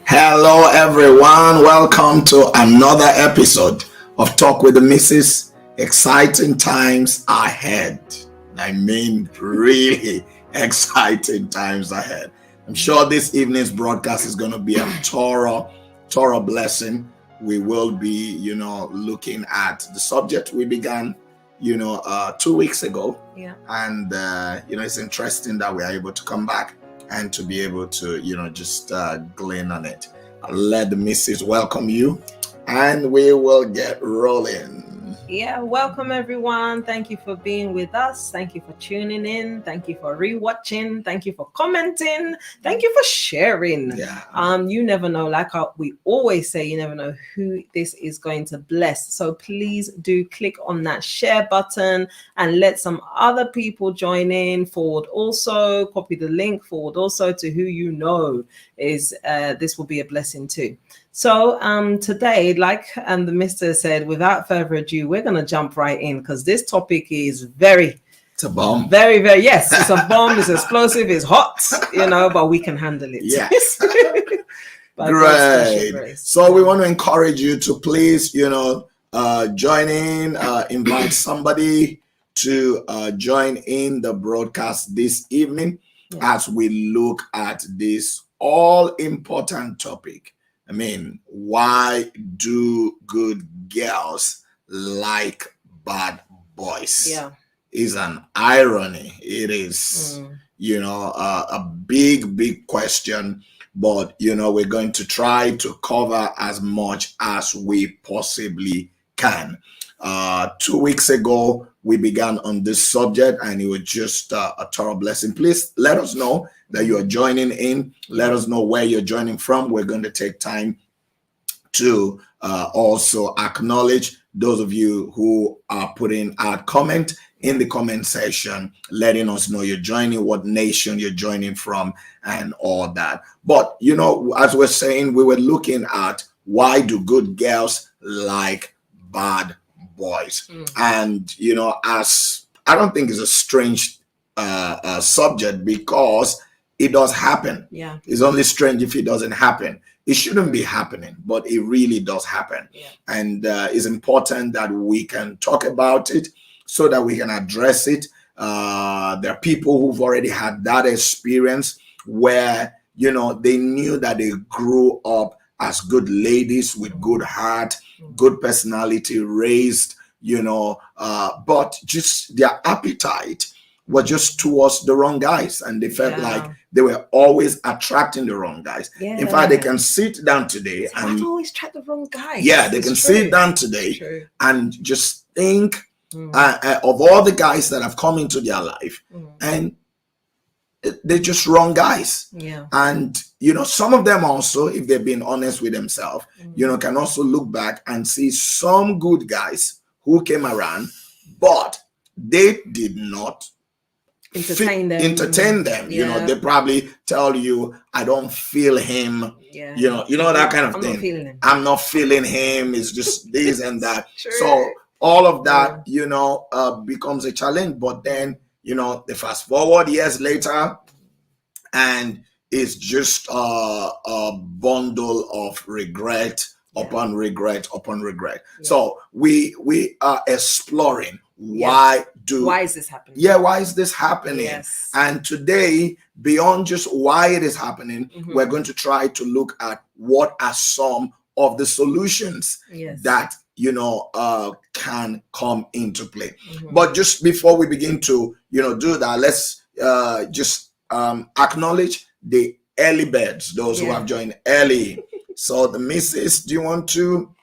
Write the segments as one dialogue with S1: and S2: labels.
S1: Hello, everyone. Welcome to another episode of Talk with the Missus. Exciting times ahead. I mean, really exciting times ahead. I'm sure this evening's broadcast is going to be a thorough blessing. We will be, looking at the subject we began, 2 weeks ago.
S2: Yeah.
S1: And, it's interesting that we are able to come back and to be able to, just glean on it. I'll let the missus welcome you and we will get rolling.
S2: Yeah, welcome everyone. Thank you for being with us. Thank you for tuning in. Thank you for rewatching. Thank you for commenting. Thank you for sharing.
S1: Yeah.
S2: You never know, like we always say, you never know who this is going to bless. So please do click on that share button and let some other people join in. Forward also, copy the link, forward also to who you know is this will be a blessing too. So today, like the mister said, without further ado, we're going to jump right in because this topic is
S1: it's a bomb.
S2: Very, very, yes, it's a bomb, it's explosive, it's hot, but we can handle it.
S1: Yes. Great. So we want to encourage you to please, join in, invite somebody to join in the broadcast this evening as we look at this all-important topic. I mean, why do good girls like bad boys?
S2: Yeah.
S1: Is an irony. It is, a big question. But, we're going to try to cover as much as we possibly can. 2 weeks ago, we began on this subject and it was just a thorough blessing. Please let us know that you are joining in. Let us know where you're joining from. We're going to take time to also acknowledge those of you who are putting out comment in the comment section, letting us know you're joining, what nation you're joining from, and all that. But, as we're saying, we were looking at why do good girls like bad boys? And, as I don't think it's a strange subject because it does happen.
S2: Yeah.
S1: It's only strange if it doesn't happen. It shouldn't be happening, but it really does happen.
S2: Yeah.
S1: And it's important that we can talk about it so that we can address it. There are people who've already had that experience where, they knew that they grew up as good ladies with good heart, good personality, raised, but just their appetite was just towards the wrong guys. And they felt like they were always attracting the wrong guys.
S2: Yeah.
S1: In fact, they can sit down today and
S2: I've always attract the wrong guys.
S1: Yeah, they can sit down today and just think of all the guys that have come into their life and they're just wrong guys.
S2: Yeah.
S1: And, some of them also, if they've been honest with themselves, can also look back and see some good guys who came around, but they did not entertain them.
S2: Yeah.
S1: They probably tell you, I don't feel him.
S2: Yeah.
S1: That kind of thing.
S2: Not feeling him.
S1: I'm not feeling him. It's just this and that.
S2: True.
S1: So all of that, becomes a challenge. But then, they fast forward years later and it's just a bundle of regret upon regret upon regret. Yeah. So we are exploring why is this happening? Yeah, why is this happening?
S2: Yes.
S1: And today, beyond just why it is happening, we're going to try to look at what are some of the solutions that can come into play. But just before we begin to do that, let's just acknowledge the early birds, those who have joined early. So the missus, do you want to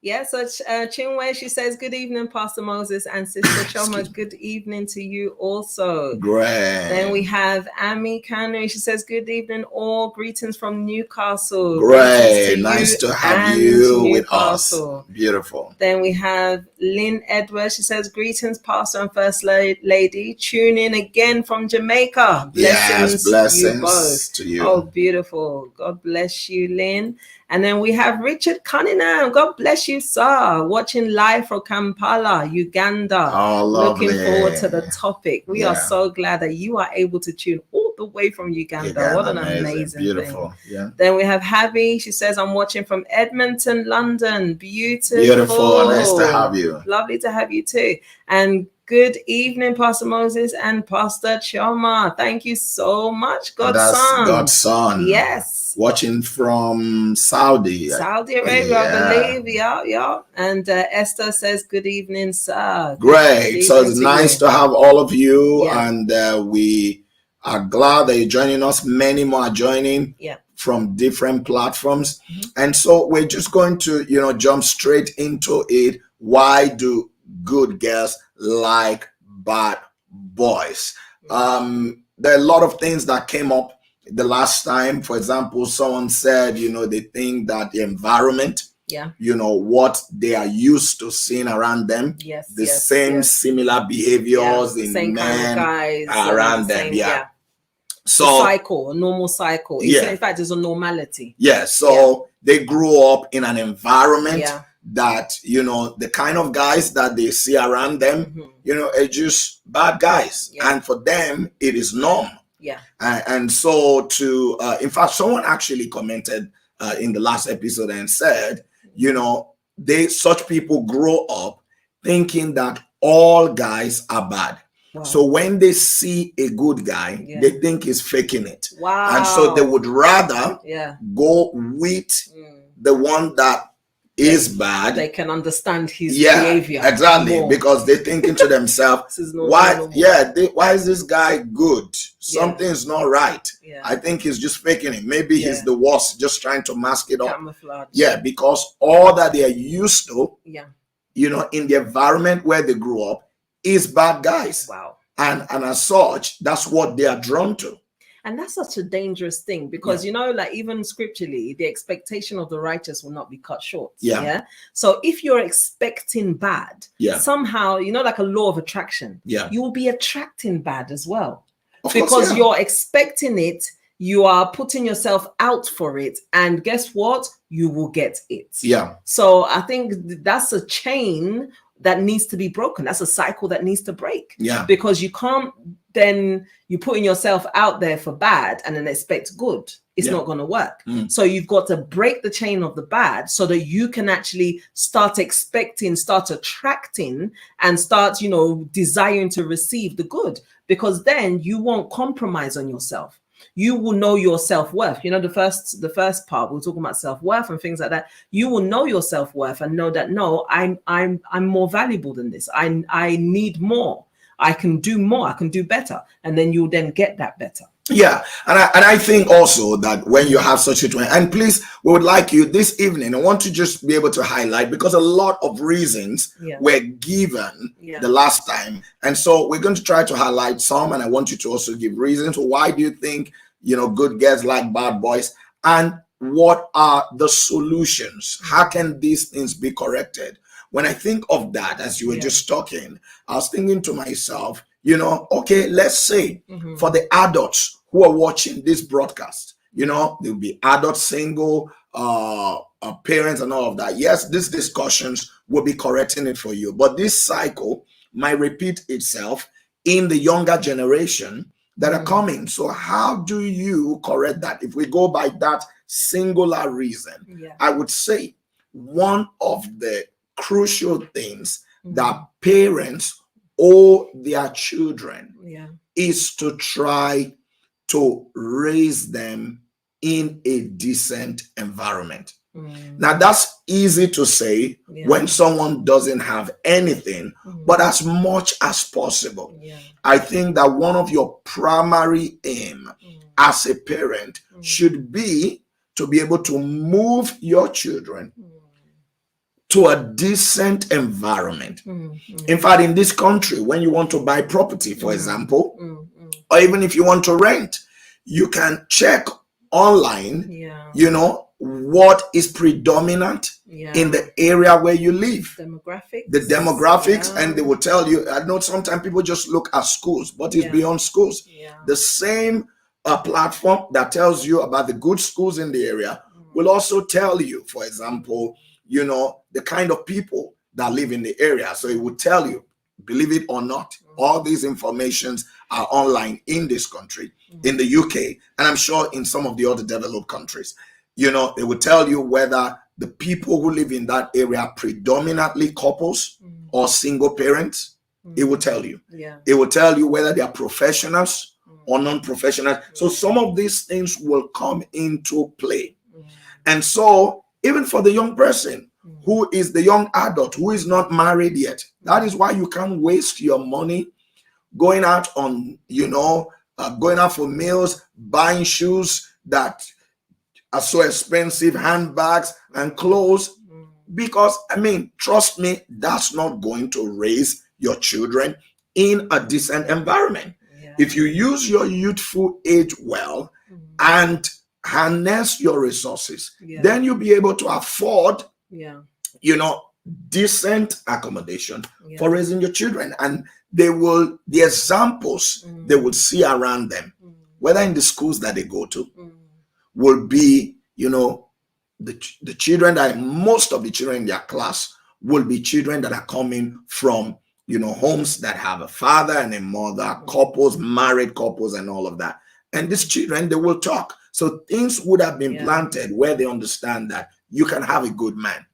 S2: Yeah, so Chinwe, she says, good evening, Pastor Moses and Sister Chioma. Good evening to you also.
S1: Great.
S2: Then we have Ami Kanri. She says, good evening, all. Greetings from Newcastle.
S1: Great. Nice to have you with us. Beautiful.
S2: Then we have Lynn Edwards. She says, greetings, Pastor and First Lady. Tune in again from Jamaica.
S1: Blessings you both. To you.
S2: Oh, beautiful. God bless you, Lynn. And then we have Richard Cunningham. God bless you, sir. Watching live from Kampala, Uganda.
S1: Oh, lovely.
S2: Looking forward to the topic. We are so glad that you are able to tune all the way from Uganda. What an amazing
S1: beautiful
S2: thing.
S1: Yeah.
S2: Then we have Javi. She says, I'm watching from Edmonton, London. Beautiful.
S1: Beautiful. Nice to have you.
S2: Lovely to have you too. And good evening, Pastor Moses and Pastor Chioma. Thank you so much, Godson.
S1: Godson.
S2: Yes.
S1: Watching from Saudi
S2: Arabia, I believe. Yeah. And Esther says, good evening, sir.
S1: Great. So it's nice to have all of you. And we are glad that you're joining us. Many more are joining from different platforms. And so we're just going to, jump straight into it. Why do good girls like bad boys? There are a lot of things that came up the last time. For example, someone said, they think that the environment, what they are used to seeing around them, similar behaviors in
S2: same
S1: men
S2: kind of guys,
S1: around them. So
S2: a normal cycle. In fact, it's a normality.
S1: So they grew up in an environment that, the kind of guys that they see around them, are just bad guys. And for them, it is normal. And so in fact, someone actually commented in the last episode and said, such people grow up thinking that all guys are bad. Wow. So when they see a good guy, they think he's faking it.
S2: Wow.
S1: And so they would rather go with the one that is bad.
S2: They can understand his behavior.
S1: Exactly. More. Because they're thinking to themselves, why is this guy good? Something's not right. I think he's just faking it. Maybe he's the worst, just trying to mask it up.
S2: Camouflage.
S1: Because all that they are used to, in the environment where they grew up, is bad guys.
S2: Wow.
S1: And as such, that's what they are drawn to.
S2: And that's such a dangerous thing because, even scripturally, the expectation of the righteous will not be cut short. So if you're expecting bad, somehow, like a law of attraction, you will be attracting bad as well. Because you're expecting it, you are putting yourself out for it. And guess what? You will get it. So I think that's a chain that needs to be broken. That's a cycle that needs to break. Because you can't then you're putting yourself out there for bad and then expect good. It's not going to work. So you've got to break the chain of the bad so that you can actually start expecting, start attracting, and start, desiring to receive the good, because then you won't compromise on yourself. You will know your self-worth. The first part, we're talking about self-worth and things like that. You will know your self-worth and know that, no, I'm more valuable than this. I need more. I can do more. I can do better. And then you'll then get that better.
S1: Yeah. And I think also that when you have such a situation, and please, we would like you this evening, I want to just be able to highlight, because a lot of reasons were given the last time. And so we're going to try to highlight some, and I want you to also give reasons. Why do you think, good girls like bad boys? And what are the solutions? How can these things be corrected? When I think of that, as you were just talking, I was thinking to myself, okay, let's say for the adults who are watching this broadcast, there'll be adult single parents and all of that. Yes, these discussions will be correcting it for you, but this cycle might repeat itself in the younger generation that are coming. So how do you correct that? If we go by that singular reason, I would say one of the crucial things that parents owe their children is to try to raise them in a decent environment. Now, that's easy to say when someone doesn't have anything, but as much as possible. I think that one of your primary aim as a parent should be to be able to move your children to a decent environment. In fact, in this country, when you want to buy property, for example, or even if you want to rent, you can check online, what is predominant in the area where you live. The demographics, and they will tell you. I know sometimes people just look at schools, but it's beyond schools. The same platform that tells you about the good schools in the area will also tell you, for example, the kind of people that live in the area. So it will tell you, believe it or not, all these informations are online in this country, in the UK, and I'm sure in some of the other developed countries. It will tell you whether the people who live in that area are predominantly couples or single parents. It will tell you. It will tell you whether they are professionals or non-professionals. So some of these things will come into play. And so even for the young person who is the young adult who is not married yet, that is why you can't waste your money going out on, going out for meals, buying shoes that are so expensive, handbags and clothes, because trust me, that's not going to raise your children in a decent environment. If you use your youthful age well and harness your resources, then you'll be able to afford decent accommodation for raising your children. And the examples they will see around them, whether in the schools that they go to, will be, the children most of the children in their class will be children that are coming from, homes that have a father and a mother, couples, married couples, and all of that. And these children, they will talk. So things would have been planted where they understand that you can have a good man.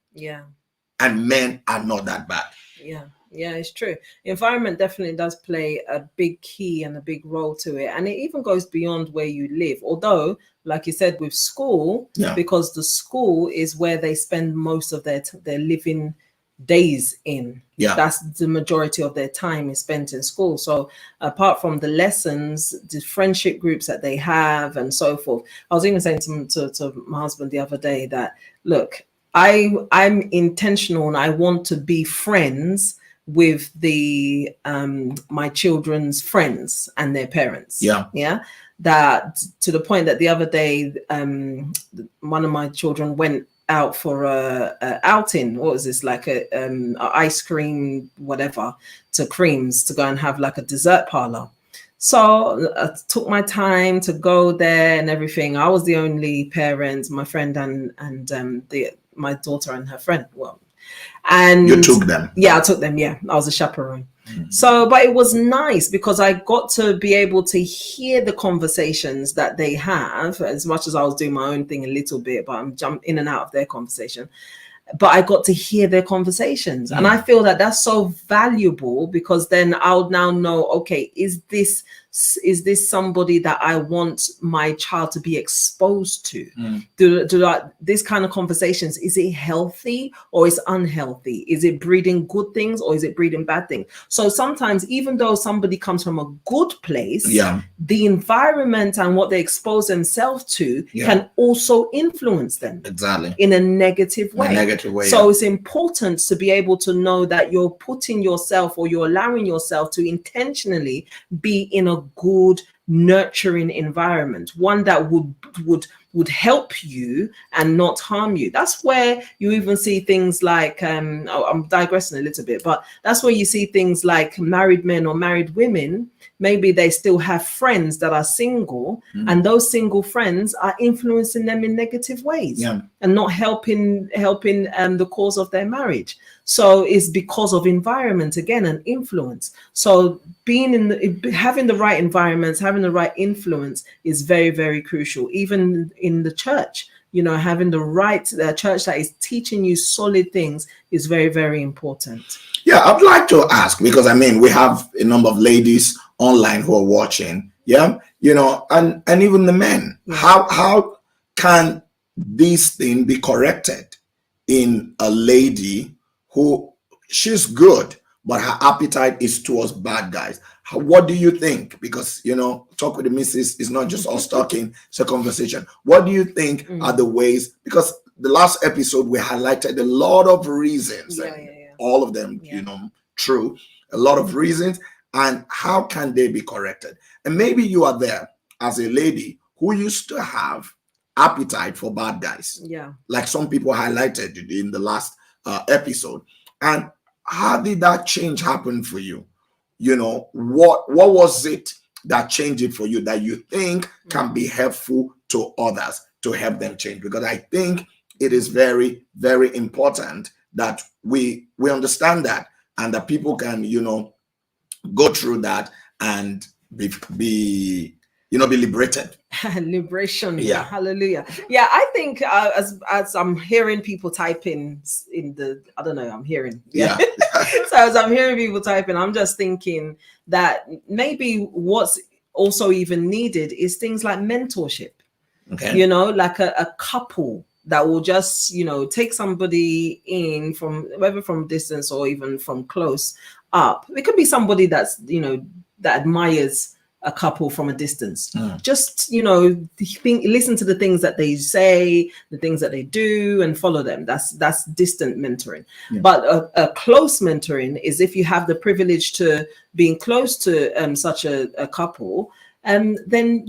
S1: And men are not that bad.
S2: Yeah, it's true. Environment definitely does play a big key and a big role to it. And it even goes beyond where you live. Although, like you said, with school, because the school is where they spend most of their living days in. That's the majority of their time is spent in school. So apart from the lessons, the friendship groups that they have and so forth. I was even saying to my husband the other day that, look, I'm intentional and I want to be friends with the my children's friends and their parents. That to the point that the other day one of my children went out for a outing. What was this, like a ice cream whatever to Creams to go and have like a dessert parlor. So I took my time to go there and everything. I was the only parent, my friend and my daughter and her friend. And
S1: you took them?
S2: Yeah, I took them. Yeah, I was a chaperone. So, but it was nice because I got to be able to hear the conversations that they have, as much as I was doing my own thing a little bit, but I'm jumping in and out of their conversation. But I got to hear their conversations. And I feel that that's so valuable because then I'll now know, okay, is this somebody that I want my child to be exposed to? This kind of conversations, is it healthy or is it unhealthy? Is it breeding good things or is it breeding bad things? So sometimes, even though somebody comes from a good place, the environment and what they expose themselves to can also influence them in a negative way. So it's important to be able to know that you're putting yourself or you're allowing yourself to intentionally be in a good, nurturing environment, one that would help you and not harm you. That's where you even see things like I'm digressing a little bit, but that's where you see things like married men or married women. Maybe they still have friends that are single, and those single friends are influencing them in negative ways and not helping the cause of their marriage. So it's because of environment again and influence. So having the right environments, having the right influence is very, very crucial. Even in the church, having the church that is teaching you solid things is very, very important.
S1: Yeah, I'd like to ask, because we have a number of ladies online who are watching, and even the men. How can this thing be corrected in a lady who she's good, but her appetite is towards bad guys? What do you think? Because talk with the missus is not just us talking, it's a conversation. What do you think are the ways? Because the last episode we highlighted a lot of reasons, all of them true, a lot of reasons, and how can they be corrected? And maybe you are there as a lady who used to have appetite for bad guys, like some people highlighted in the last episode. And how did that change happen for you? What was it that changed it for you that you think can be helpful to others to help them change. Because I think it is very, very important that we understand that, and that people can, go through that and be liberated.
S2: Liberation.
S1: Yeah.
S2: Hallelujah. Yeah, I think as I'm hearing people typing in the, I don't know, I'm hearing.
S1: Yeah.
S2: So as I'm hearing people typing, I'm just thinking that maybe what's also even needed is things like mentorship.
S1: Okay.
S2: Like a couple that will just, take somebody in from whether from distance or even from close up. It could be somebody that's, that admires a couple from a distance. Just, listen to the things that they say, the things that they do, and follow them. That's distant mentoring.
S1: Yeah.
S2: But a close mentoring is if you have the privilege to being close to such a couple, then,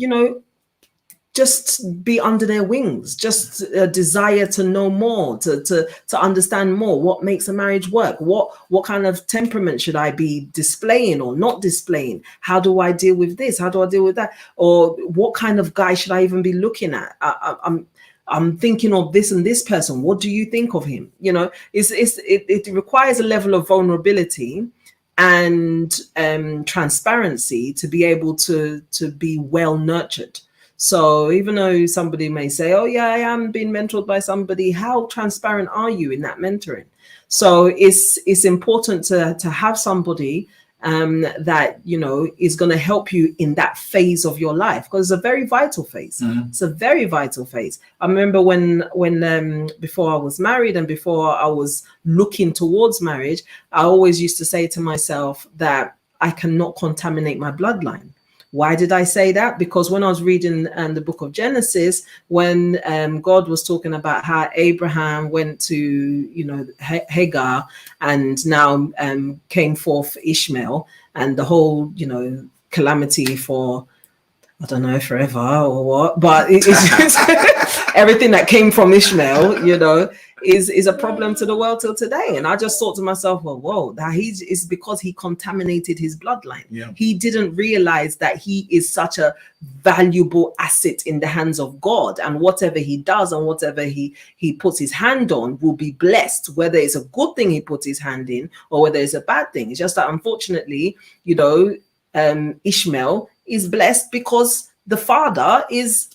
S2: just be under their wings, just a desire to know more, to understand more. What makes a marriage work? What kind of temperament should I be displaying or not displaying? How do I deal with this? How do I deal with that? Or what kind of guy should I even be looking at? I'm thinking of this and this person. What do you think of him? It requires a level of vulnerability and transparency to be able to be well nurtured. So even though somebody may say, oh yeah, I am being mentored by somebody, how transparent are you in that mentoring? So it's important to have somebody that, is going to help you in that phase of your life, because it's a very vital phase. It's a very vital phase. I remember when before I was married and before I was looking towards marriage, I always used to say to myself that I cannot contaminate my bloodline. Why did I say that? Because when I was reading the book of Genesis, when God was talking about how Abraham went to, Hagar, and now came forth Ishmael, and the whole, calamity for, I don't know, forever or what, but it's everything that came from Ishmael, is a problem to the world till today. And I just thought to myself, well, whoa, that it's because he contaminated his bloodline.
S1: Yeah.
S2: He didn't realize that he is such a valuable asset in the hands of God, and whatever he does and whatever he puts his hand on will be blessed, whether it's a good thing he puts his hand in or whether it's a bad thing. It's just that unfortunately, Ishmael is blessed because the father is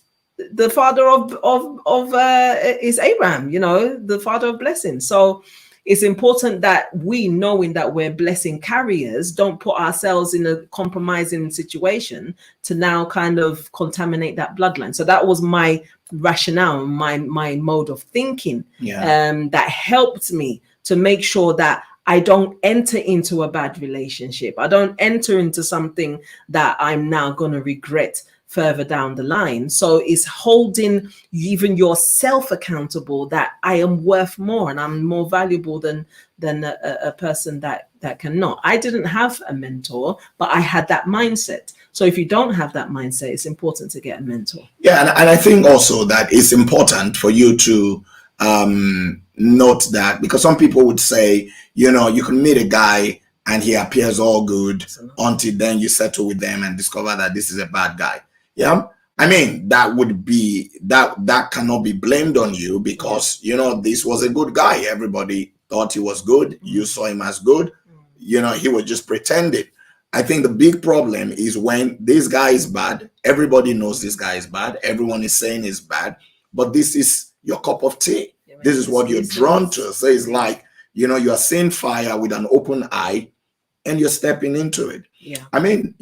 S2: the father of is Abraham, the father of blessing. So it's important that we, knowing that we're blessing carriers, don't put ourselves in a compromising situation to now kind of contaminate that bloodline. So that was my rationale, my mode of thinking, that helped me to make sure that I don't enter into a bad relationship. I don't enter into something that I'm now going to regret further down the line. So it's holding even yourself accountable that I am worth more and I'm more valuable than a person that cannot. I didn't have a mentor, but I had that mindset. So if you don't have that mindset, it's important to get a mentor.
S1: Yeah, and I think also that it's important for you to note that, because some people would say, you can meet a guy and he appears all good until then you settle with them and discover that this is a bad guy. Yeah. I mean, that would be that cannot be blamed on you, because, this was a good guy. Everybody thought he was good. You saw him as good. He was just pretending. I think the big problem is when this guy is bad. Everybody knows this guy is bad. Everyone is saying he's bad, but this is your cup of tea. This is what you're drawn to. So it's like, you are seeing fire with an open eye and you're stepping into it.
S2: Yeah.
S1: I mean,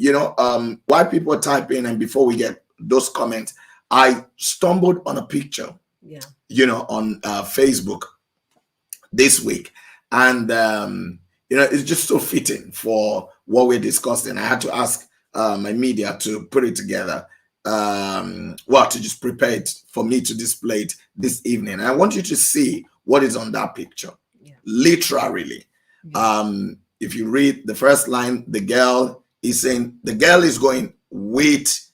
S1: while people type in, and before we get those comments, I stumbled on a picture, on Facebook this week. And, it's just so fitting for what we're discussing. I had to ask my media to put it together, to just prepare it for me to display it this evening. And I want you to see what is on that picture. Yeah. Literally. Yeah. If you read the first line, the girl is saying, the girl is going with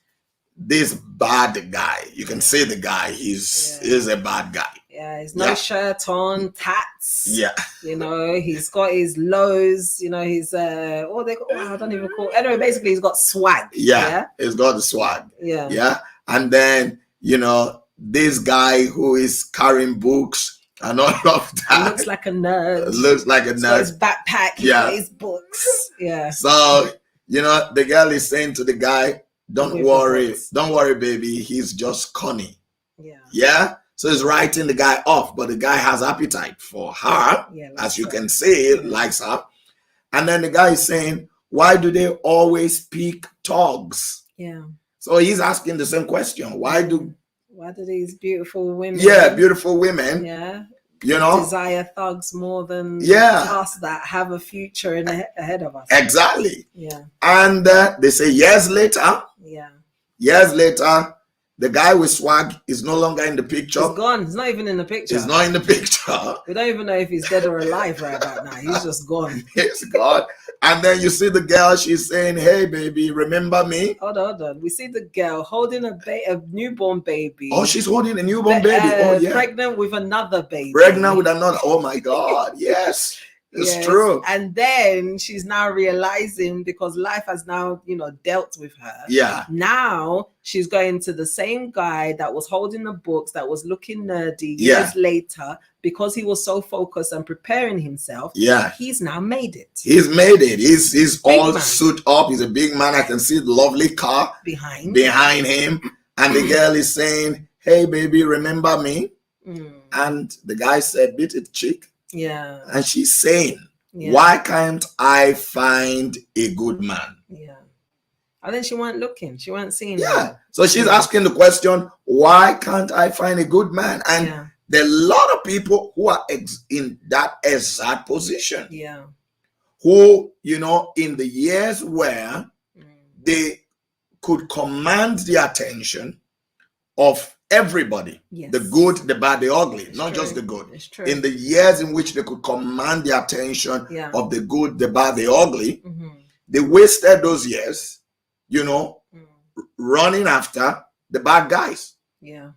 S1: this bad guy. You can say the guy is a bad guy.
S2: Yeah, he's no shirt on, tats.
S1: Yeah.
S2: He's got his lows, he's I don't even call. Anyway, basically he's got swag.
S1: Yeah. He's got the swag.
S2: Yeah.
S1: Yeah. And then, this guy who is carrying books and all of that.
S2: Looks like a nerd.
S1: Looks like a
S2: He's
S1: nerd.
S2: got his backpack. He's got his books. Yeah.
S1: So, the girl is saying to the guy, don't worry, baby. He's just cunning. Yeah. So he's writing the guy off, but the guy has appetite for her, as you can see, likes her. And then the guy is saying, why do they always pick thugs?
S2: Yeah.
S1: So he's asking the same question. Why do
S2: these beautiful women?
S1: Yeah, beautiful women.
S2: Yeah.
S1: Desire
S2: thugs more than us that have a future ahead of us.
S1: Exactly.
S2: Yeah.
S1: And they say years later, the guy with swag is no longer in the picture.
S2: He's gone. He's not even in the picture.
S1: He's not in the picture.
S2: We don't even know if he's dead or alive right about now. He's just gone.
S1: He's gone. And then you see the girl, she's saying, hey, baby, remember me?
S2: Hold on. We see the girl holding a newborn baby.
S1: Oh, she's holding a newborn baby.
S2: Pregnant with another baby.
S1: Oh, my God. Yes. It's true.
S2: And then she's now realizing, because life has now, dealt with her.
S1: Yeah.
S2: Now she's going to the same guy that was holding the books, that was looking nerdy years later, because he was so focused on preparing himself.
S1: Yeah.
S2: He's now made it.
S1: He's made it. He's all suited up. He's a big man. I can see the lovely car behind him. And the girl is saying, hey, baby, remember me? And the guy said, beat it, chick.
S2: Yeah.
S1: And she's saying, why can't I find a good man?
S2: Yeah. And then she weren't looking. She weren't seeing.
S1: Yeah. So she's asking the question, why can't I find a good man? And there are a lot of people who are in that exact position.
S2: Yeah.
S1: Who, in the years where they could command the attention of everybody, the good, the bad, the ugly, not just the good.
S2: It's true.
S1: In the years in which they could command the attention of the good, the bad, the ugly, they wasted those years, running after the bad guys.
S2: Yeah.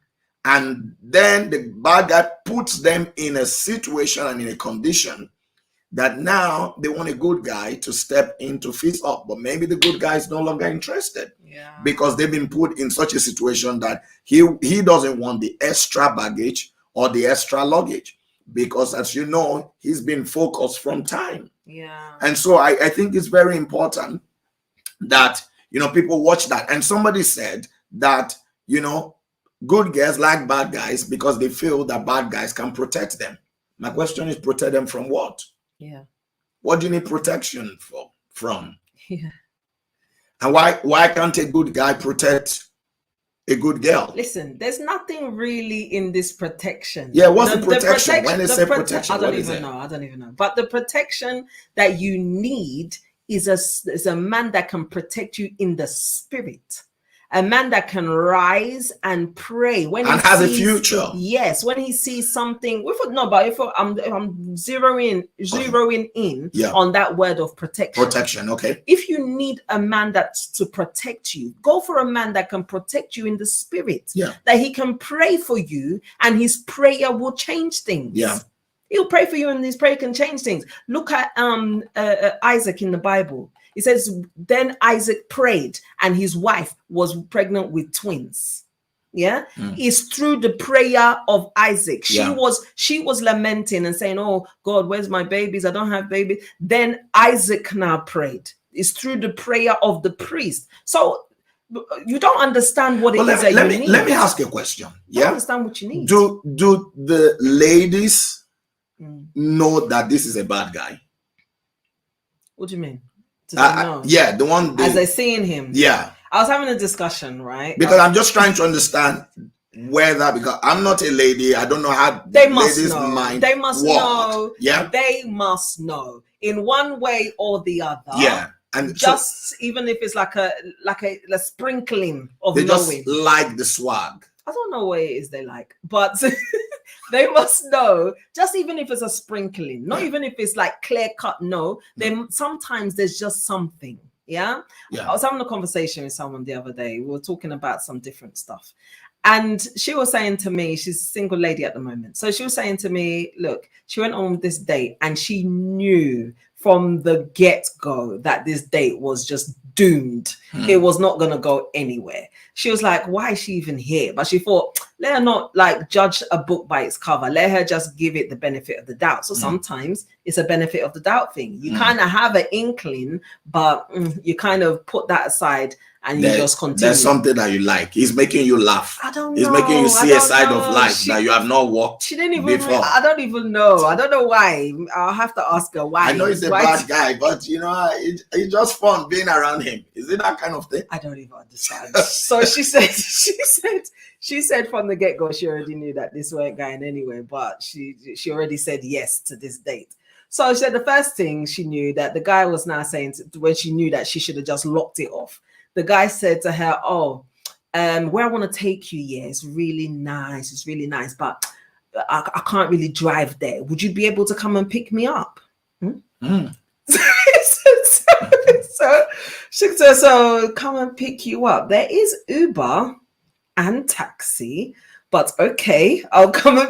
S1: And then the bad guy puts them in a situation and in a condition that now they want a good guy to step in to fix up. But maybe the good guy is no longer interested because they've been put in such a situation that he doesn't want the extra baggage or the extra luggage, because, as you know, he's been focused from time.
S2: Yeah.
S1: And so I think it's very important that, people watch that. And somebody said that, good girls like bad guys because they feel that bad guys can protect them. My question is, protect them from what?
S2: Yeah.
S1: What do you need protection from?
S2: Yeah.
S1: And why can't a good guy protect a good girl?
S2: Listen, there's nothing really in this protection.
S1: Yeah, what's the protection? When they say protection,
S2: I don't even know. But the protection that you need is a man that can protect you in the spirit. A man that can rise and pray when he
S1: has
S2: sees,
S1: a future.
S2: Yes, when he sees something. If I'm zeroing in on that word of protection.
S1: Protection, okay.
S2: If you need a man that's to protect you, go for a man that can protect you in the spirit.
S1: Yeah.
S2: That he can pray for you, and his prayer will change things.
S1: Yeah.
S2: He'll pray for you, and his prayer can change things. Look at Isaac in the Bible. It says, then Isaac prayed and his wife was pregnant with twins. Yeah. It's through the prayer of Isaac. She was lamenting and saying, oh God, where's my babies? I don't have babies. Then Isaac now prayed. It's through the prayer of the priest. So you don't understand what it is that you need.
S1: Let me ask you a question.
S2: You don't understand what you need.
S1: Do the ladies know that this is a bad guy?
S2: What do you mean?
S1: Yeah, the one
S2: as I seeing him.
S1: Yeah,
S2: I was having a discussion, right?
S1: Because I'm just trying to understand whether, because I'm not a lady, I don't know how
S2: they must
S1: ladies'
S2: know.
S1: mind
S2: They must
S1: work.
S2: know.
S1: Yeah,
S2: they must know in one way or the other.
S1: Yeah, and
S2: just so, even if it's like a sprinkling of
S1: they
S2: knowing.
S1: Just like the swag.
S2: I don't know what it is they like, but they must know, just even if it's a sprinkling, not even if it's like clear cut, no, then sometimes there's just something. Yeah. I was having a conversation with someone the other day. We were talking about some different stuff. And she was saying to me, she's a single lady at the moment. So she was saying to me, look, she went on this date and she knew from the get-go that this date was just doomed. It was not going to go anywhere. She was like, why is she even here? But she thought, let her not like judge a book by its cover. Let her just give it the benefit of the doubt. So sometimes it's a benefit of the doubt thing. You kind of have an inkling, but you kind of put that aside and you just continue.
S1: There's something that you like. He's making you laugh.
S2: I don't know.
S1: He's making you see a side of life that you have not walked.
S2: She didn't even.
S1: Before.
S2: I don't even know. I don't know why. I'll have to ask her why.
S1: I know he's a bad guy, but you know, it's just fun being around him. Is it that kind of thing?
S2: I don't even understand. So she said from the get-go she already knew that this weren't going anywhere, but she already said yes to this date. So she said the first thing she knew that the guy was now saying when she knew that she should have just locked it off. The guy said to her, where I want to take you, yeah, it's really nice. It's really nice, but I can't really drive there. Would you be able to come and pick me up? So she said, so come and pick you up. There is Uber and taxi, but okay, I'll come and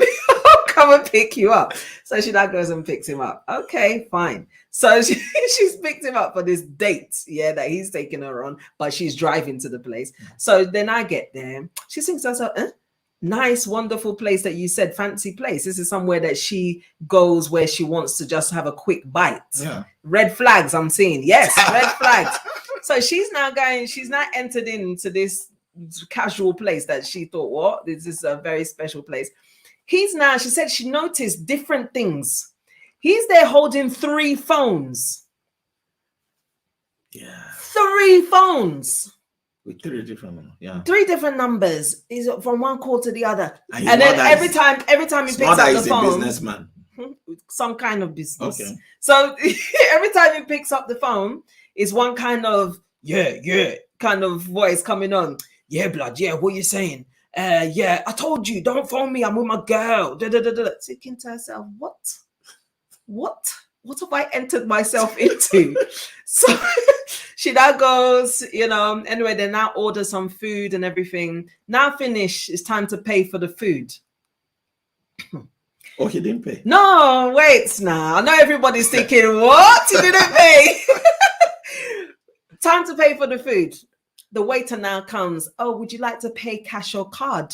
S2: pick you up. So she now goes and picks him up. Okay, fine. So she's picked him up for this date, yeah, that he's taking her on, but she's driving to the place. So then I get there. She thinks to herself, nice, wonderful place that you said, fancy place. This is somewhere that she goes where she wants to just have a quick bite.
S1: Yeah.
S2: Red flags, I'm seeing. Yes, red flags. So she's now entered into this casual place that she thought, what? This is a very special place. She said she noticed different things. He's there holding 3 phones.
S1: Yeah.
S2: 3 phones.
S1: With 3 different numbers. Yeah.
S2: 3 different numbers. Is from one call to the other. And then every time he picks up the phone.
S1: He's a businessman.
S2: Some kind of business.
S1: Okay.
S2: So every time he picks up the phone, is one kind of kind of voice coming on. Yeah, blood. Yeah, what are you saying? Yeah, I told you, don't phone me. I'm with my girl. Thinking to herself, what have I entered myself into? So she now goes, anyway, they now order some food and everything. Now finish, it's time to pay for the food.
S1: Oh, he didn't pay?
S2: No, wait now. I know everybody's thinking, what? He didn't pay. Time to pay for the food. The waiter now comes. Oh, would you like to pay cash or card?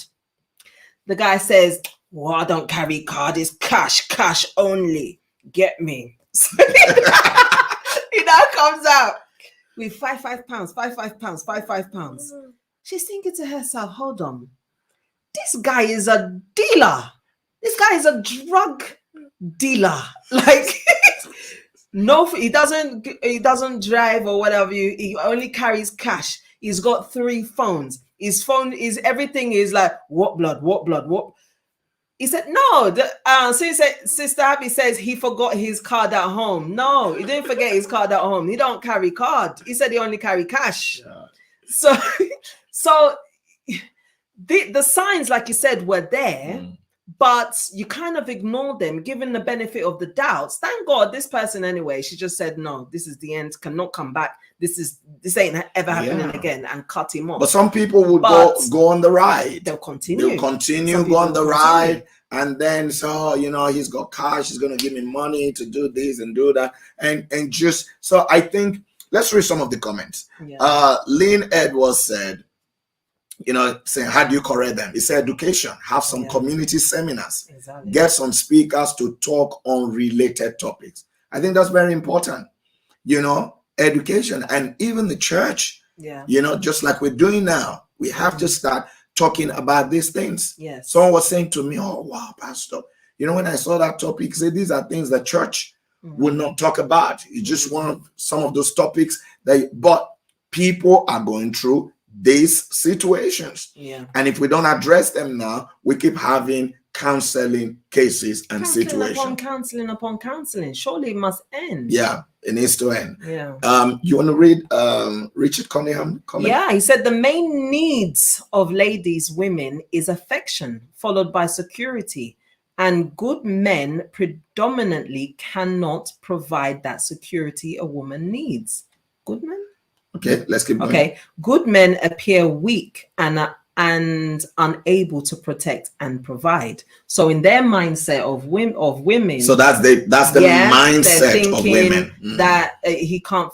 S2: The guy says, well, I don't carry card. It's cash only. Get me. So he now comes out with £5. She's thinking to herself, hold on. This guy is a dealer. This guy is a drug dealer. Like, no, he doesn't drive or whatever. He only carries cash. He's got 3 phones. His phone is everything is like, what blood? He said, no. So he said, Sister Abby says he forgot his card at home. No, he didn't forget his card at home. He don't carry card. He said he only carry cash. Yeah. So the signs, like you said, were there. But you kind of ignore them, given the benefit of the doubts. Thank God this person anyway, she just said, no, this is the end, cannot come back. This ain't ever happening again, and cut him off.
S1: But some people would go on the ride.
S2: They'll continue
S1: go on the ride. And then, so, he's got cash, he's going to give me money to do this and do that. And just, so I think, let's read some of the comments. Yeah. Lynn Edwards said, saying, how do you correct them? He said, education, have some community seminars, get some speakers to talk on related topics. I think that's very important, education, and even the church, just like we're doing now, we have to start talking about these things.
S2: Yes.
S1: Someone was saying to me, oh, wow, Pastor, when I saw that topic, say these are things the church will not talk about. It's just one of some of those topics but people are going through these situations. Yeah. And if we don't address them now, we keep having counseling cases and situations.
S2: Counseling upon counseling. Surely it must end.
S1: Yeah, it needs to end.
S2: Yeah.
S1: You want to read Richard Cunningham comment?
S2: Yeah, he said the main needs of women is affection, followed by security. And good men predominantly cannot provide that security a woman needs. Good men?
S1: Okay, let's keep going.
S2: Okay, good men appear weak and unable to protect and provide. So in their mindset of women,
S1: so that's the mindset of women
S2: that he can't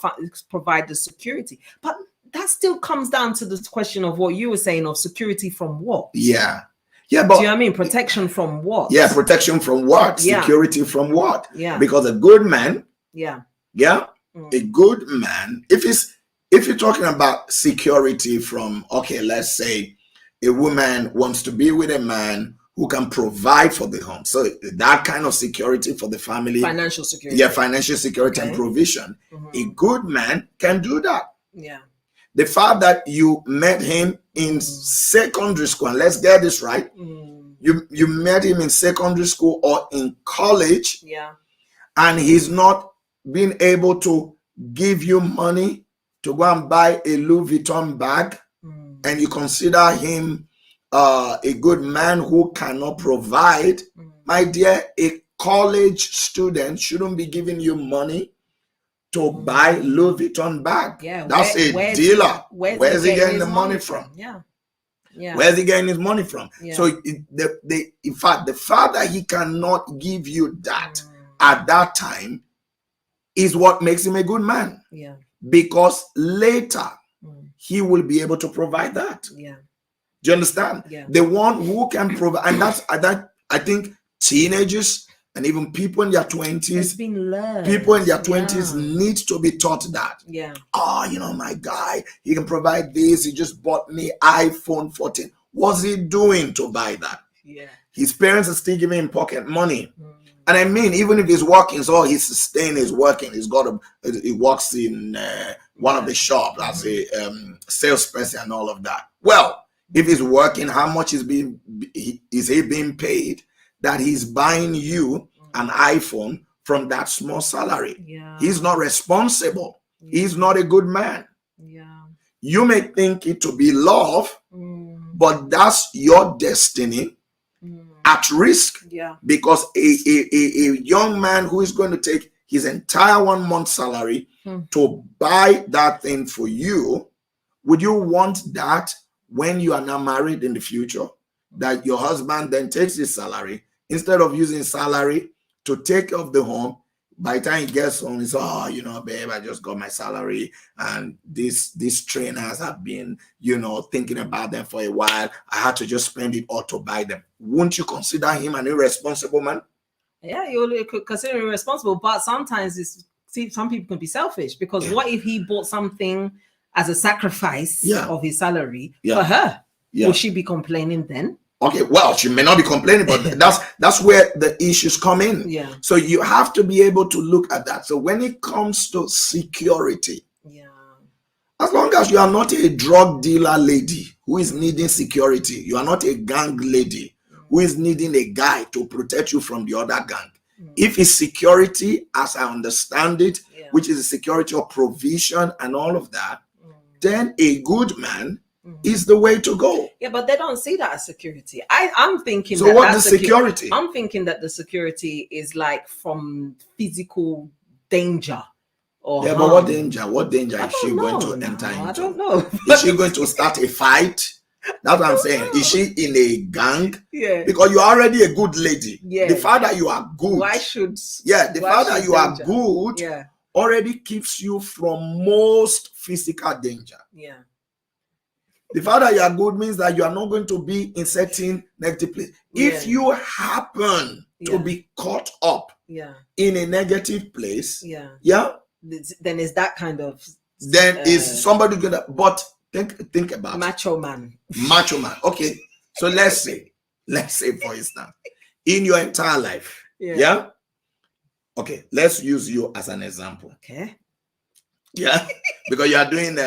S2: provide the security. But that still comes down to the question of what you were saying of security from what?
S1: Yeah, Yeah, but
S2: do you know what I mean? Protection from what?
S1: Yeah, protection from what?
S2: Yeah.
S1: Security from what?
S2: Yeah.
S1: Because a good man,
S2: yeah,
S1: a good man, if you're talking about security from, okay, let's say a woman wants to be with a man who can provide for the home. So that kind of security for the family.
S2: Financial security.
S1: Yeah, financial security and provision. A good man can do that.
S2: Yeah.
S1: The fact that you met him in secondary school, and let's get this right. You met him in secondary school or in college.
S2: Yeah.
S1: And he's not being able to give you money to go and buy a Louis Vuitton bag, and you consider him a good man who cannot provide, my dear, a college student shouldn't be giving you money to buy Louis Vuitton bag.
S2: Yeah,
S1: that's a dealer. Where's he getting the money from?
S2: Yeah. Yeah.
S1: Where's he getting his money from?
S2: Yeah.
S1: So in fact, the fact that he cannot give you that at that time is what makes him a good man.
S2: Yeah.
S1: Because later he will be able to provide that.
S2: Yeah.
S1: Do you understand?
S2: Yeah.
S1: The one who can provide, and that's that. I think teenagers and even people in their 20s, people in their 20s need to be taught that.
S2: Yeah.
S1: Oh, my guy, he can provide this. He just bought me iPhone 14. What's he doing to buy that?
S2: Yeah.
S1: His parents are still giving him pocket money. And I mean, even if he's working, so he's sustaining his working. He works in one of the shops as a salesperson and all of that. Well, if he's working, how much is he being paid that he's buying you an iPhone from that small salary?
S2: Yeah.
S1: He's not responsible. Yeah. He's not a good man.
S2: Yeah.
S1: You may think it to be love, but that's your destiny at risk.
S2: Yeah.
S1: Because a young man who is going to take his entire 1 month salary to buy that thing for you, would you want that when you are now married in the future, that your husband then takes his salary, instead of using salary to take care of the home? By the time he gets home, he's, babe, I just got my salary, and these trainers have been, thinking about them for a while. I had to just spend it all to buy them. Won't you consider him an irresponsible man?
S2: Yeah, you could consider him irresponsible, but sometimes some people can be selfish, because what if he bought something as a sacrifice of his salary for her? Yeah. Will she be complaining then?
S1: Okay, well, she may not be complaining, but that's where the issues come in.
S2: Yeah.
S1: So you have to be able to look at that. So when it comes to security, as long as you are not a drug dealer lady who is needing security, you are not a gang lady who is needing a guy to protect you from the other gang. If it's security, as I understand it, which is the security of provision and all of that, then a good man is the way to go.
S2: Yeah, but they don't see that as security. I'm thinking.
S1: So what is security?
S2: I'm thinking that the security is like from physical danger. Or
S1: but what danger? What danger is she going to enter into?
S2: I don't know.
S1: Is she going to start a fight? That's what I'm saying. Is she in a gang?
S2: Yeah.
S1: Because you're already a good lady.
S2: Yeah.
S1: The fact that you are good.
S2: Why should?
S1: Yeah. The fact that you are good.
S2: Yeah.
S1: Already keeps you from most physical danger.
S2: Yeah.
S1: The fact that you are good means that you are not going to be in certain negative place. If you happen to be caught up in a negative place,
S2: then is that kind of
S1: is somebody gonna? But think about
S2: macho man.
S1: Macho man. Okay, so let's say for instance, in your entire life, okay, let's use you as an example.
S2: Okay.
S1: Yeah, because you are doing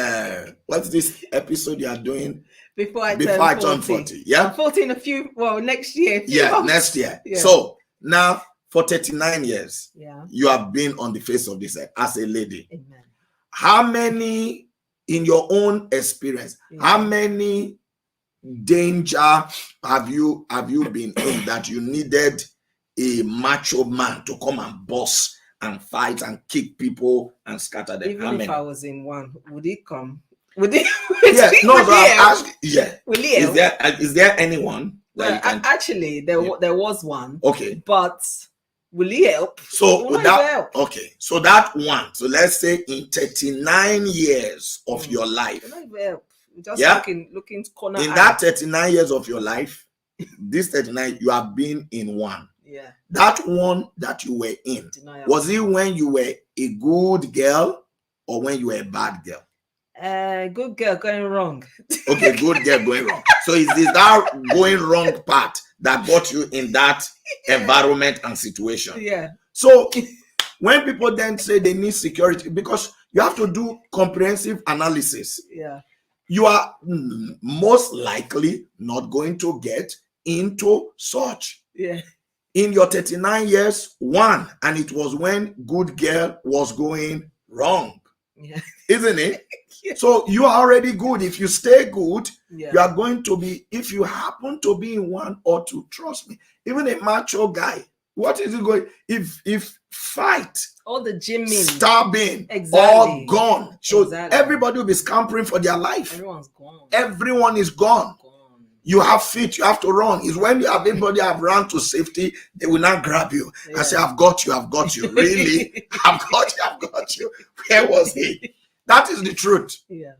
S1: what's this episode you are doing
S2: before I turn
S1: 40? Yeah,
S2: I'm 40 in next year.
S1: Next year. Yeah. So now for 39 years, you have been on the face of this earth as a lady.
S2: Amen.
S1: How many, in your own experience, how many danger have you been in that you needed a macho man to come and boss and fight and kick people and scatter them?
S2: Even if I was in one, would it come? Would it? Will he?
S1: Is there anyone?
S2: Actually, there was one.
S1: Okay.
S2: But will he help?
S1: So so that one. So let's say in 39 years of your life.
S2: Just looking corner.
S1: In that 39 years of your life, this 39, you have been in one.
S2: Yeah.
S1: That one that you were in, was it when you were a good girl or when you were a bad girl?
S2: Good girl going wrong.
S1: Okay, good girl going wrong. So is this that going wrong part that got you in that environment and situation?
S2: Yeah.
S1: So when people then say they need security, because you have to do comprehensive analysis.
S2: Yeah.
S1: You are most likely not going to get into such.
S2: Yeah.
S1: In your 39 years, one, and it was when good girl was going wrong.
S2: Yeah.
S1: Isn't it?
S2: Yeah.
S1: So you are already good. If you stay good,
S2: yeah.
S1: you are going to be, if you happen to be in one or two, trust me, even a macho guy, what is it going? If fight,
S2: all the gymming,
S1: stabbing,
S2: exactly,
S1: all gone. So
S2: exactly.
S1: Everybody will be scampering for their life.
S2: Everyone's gone.
S1: Everyone is gone. You have feet, you have to run. It's when you have everybody have run to safety, they will not grab you and say, I've got you, I've got you. Really? I've got you. Where was he? That is the truth.
S2: Yeah.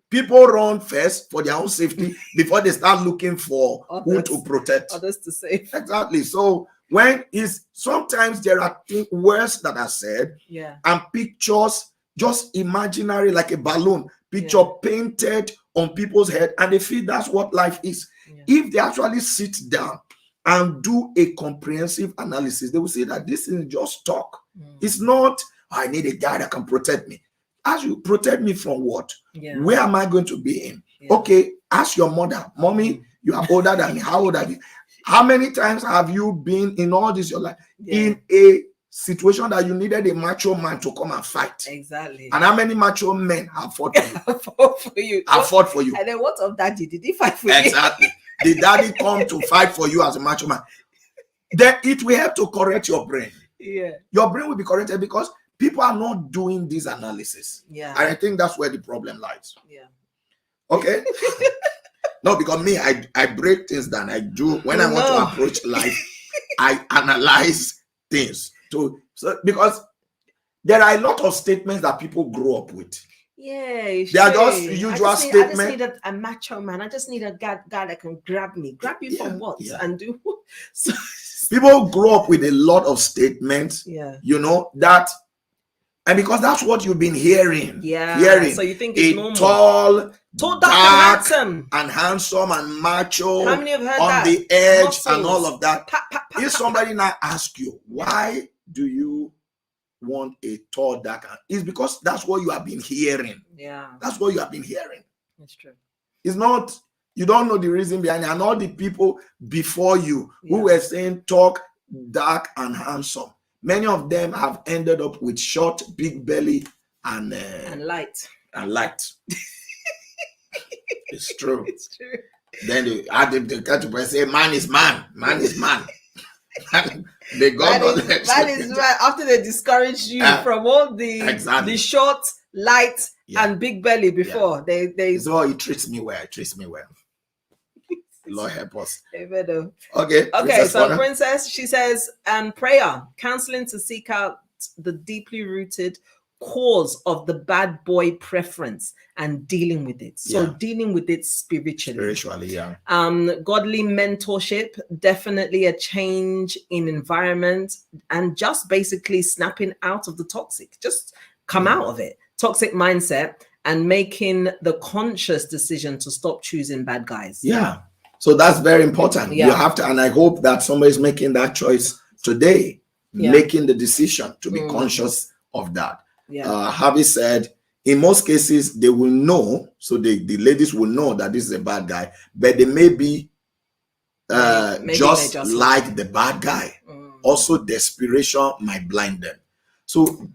S1: People run first for their own safety before they start looking for others, who to protect.
S2: Others to save.
S1: Exactly. So when is sometimes there are words that are said, and pictures just imaginary, like a balloon, picture painted on people's head, and they feel that's what life is. If they actually sit down and do a comprehensive analysis, they will see that this is just talk. It's not, I need a guy that can protect me. As you protect me from what? Where am I going to be in? Okay, ask your mother, mommy, you are older than me. How old are you? How many times have you been in all this your life in a situation that you needed a macho man to come and fight?
S2: Exactly.
S1: And how many macho men have fought for you?
S2: fought for you.
S1: Have fought for you.
S2: And then what of daddy? Did he fight for you?
S1: Exactly. Did daddy come to fight for you as a macho man? Then it will help to correct your brain.
S2: Yeah.
S1: Your brain will be corrected because people are not doing this analysis.
S2: Yeah.
S1: And I think that's where the problem lies.
S2: Yeah.
S1: Okay. No, because me, I break things down. I do when I want to approach life, I analyze things. So because there are a lot of statements that people grow up with.
S2: Yeah,
S1: they are just usual statements.
S2: I just need a macho man. I just need a guy that can grab me. Grab you from what? And do what? So,
S1: people grow up with a lot of statements. You know that. And because that's what you've been hearing.
S2: Hearing. So you think it's normal.
S1: Tall, dark, and handsome and macho.
S2: How many have heard
S1: on
S2: that?
S1: The edge muscles. And all of that. If somebody now asks you, why do you want a tall, dark? It's because that's what you have been hearing.
S2: Yeah.
S1: That's what you have been hearing.
S2: That's true.
S1: It's not, you don't know the reason behind it. And all the people before you who were saying talk, dark, and handsome. Many of them have ended up with short, big belly, and
S2: light.
S1: And light. It's true.
S2: It's true.
S1: Then they add the catch up and say, man is man. Man is man. They got
S2: man is man. After they discouraged you from all the short, light, and big belly before. They
S1: so he treats me well. Treats me well. Lord help us.
S2: Amen.
S1: Okay.
S2: So Princess, she says, prayer, counseling to seek out the deeply rooted cause of the bad boy preference and dealing with it. So dealing with it spiritually, godly mentorship, definitely a change in environment, and just basically snapping out of the toxic. Just come out of it. Toxic mindset and making the conscious decision to stop choosing bad guys.
S1: Yeah. So that's very important. You have to, and I hope that somebody's making that choice today, making the decision to be conscious of that. Harvey said, in most cases, they will know, so the ladies will know that this is a bad guy, but they may be just like the bad guy. Also, desperation might blind them. So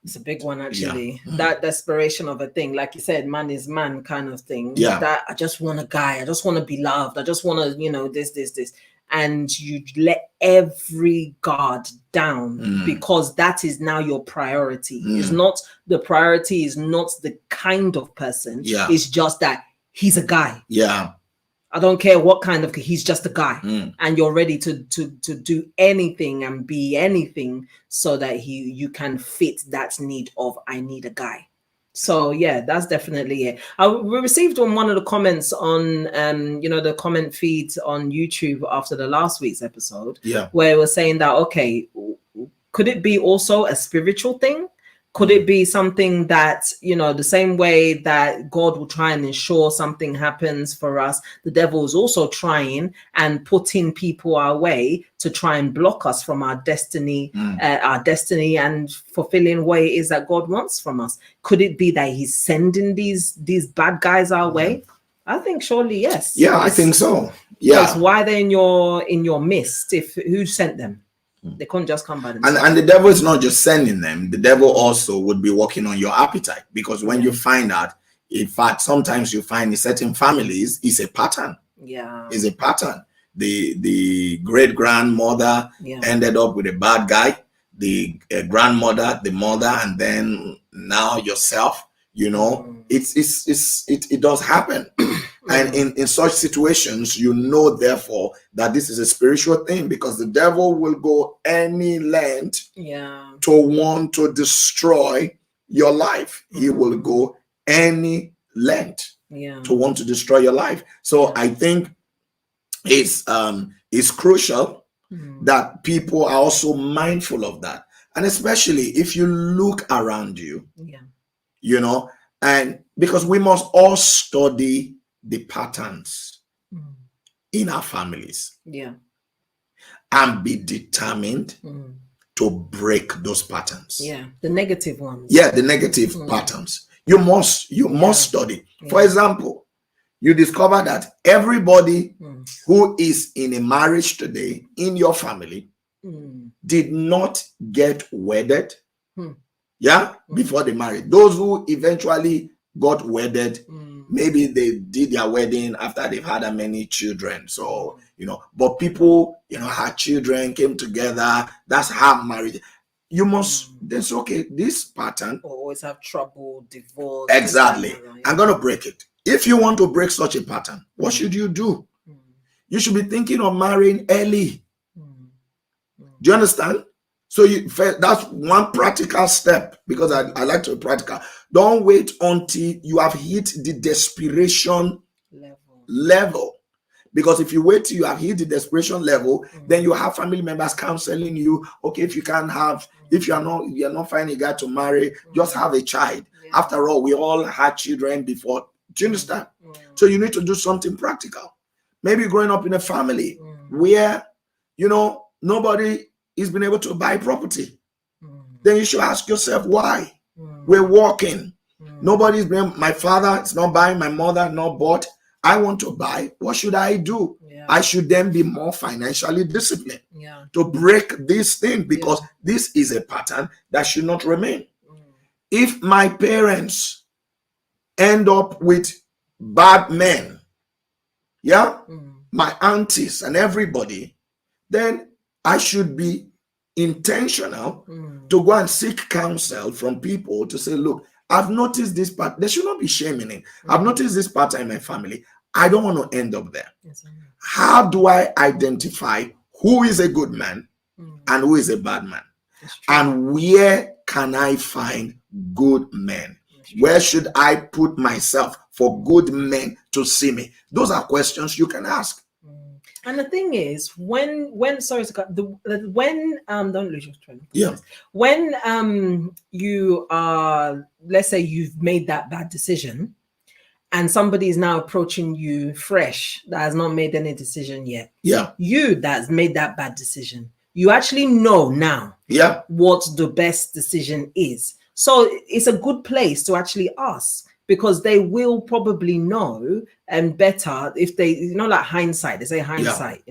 S2: it's a big one, actually. That desperation of a thing, like you said, man is man kind of thing. That I just want a guy. I just want to be loved. I just want to, this. And you let every guard down because that is now your priority. It's not the priority is not the kind of person. It's just that he's a guy. I don't care what kind of, he's just a guy. And you're ready to do anything and be anything so that you can fit that need of, I need a guy. So yeah, that's definitely it. We received on one of the comments on the comment feeds on YouTube after the last week's episode, where it was saying that, okay, could it be also a spiritual thing? Could it be something that, the same way that God will try and ensure something happens for us, the devil is also trying and putting people our way to try and block us from our destiny and fulfilling what it is that God wants from us? Could it be that he's sending these bad guys our way? I think surely yes.
S1: Yeah, I think so. Yeah.
S2: Because why they're in your midst? Who sent them? They couldn't just come by themselves.
S1: And the devil is not just sending them. The devil also would be working on your appetite, because when you find out, in fact, sometimes you find in certain families, it's a pattern.
S2: Yeah.
S1: It's a pattern. The great grandmother ended up with a bad guy, the grandmother, the mother, and then now yourself. It does happen. And in such situations, therefore, that this is a spiritual thing, because the devil will go any length to want to destroy your life. He will go any length to want to destroy your life. So I think it's crucial that people are also mindful of that. And especially if you look around you, and because we must all study the patterns in our families and be determined to break those patterns.
S2: The negative ones.
S1: The negative patterns. You must study. For example, you discover that everybody who is in a marriage today in your family did not get wedded before they married. Those who eventually got wedded, maybe they did their wedding after they've had many children. So, but people, had children, came together. That's how marriage. You must, that's okay. This pattern.
S2: Always have trouble, divorce.
S1: Exactly. I'm going to break it. If you want to break such a pattern, what should you do? You should be thinking of marrying early. Do you understand? So that's one practical step, because I like to be practical. Don't wait until you have hit the desperation level. Because if you wait till you have hit the desperation level, then you have family members counseling you. Okay, if you're not finding a guy to marry, just have a child. After all, we all had children before. Do you understand? So you need to do something practical. Maybe growing up in a family where, nobody is been able to buy property. Then you should ask yourself why. We're walking. Nobody's been, my father is not buying, my mother not bought. I want to buy. What should I do? I should then be more financially disciplined to break this thing, because this is a pattern that should not remain. If my parents end up with bad men, my aunties and everybody, then I should be intentional to go and seek counsel from people to say, look, I've noticed this part. There should not be shame in it. I've noticed this pattern in my family. I don't want to end up there. How do I identify who is a good man and who is a bad man? And where can I find good men? Where should I put myself for good men to see me? Those are questions you can ask.
S2: And the thing is, when sorry to cut when don't lose your train. When you are, let's say you've made that bad decision, and somebody is now approaching you fresh that has not made any decision yet. You that's made that bad decision, you actually know now what the best decision is. So it's a good place to actually ask, because they will probably know and better if they, like hindsight, they say hindsight,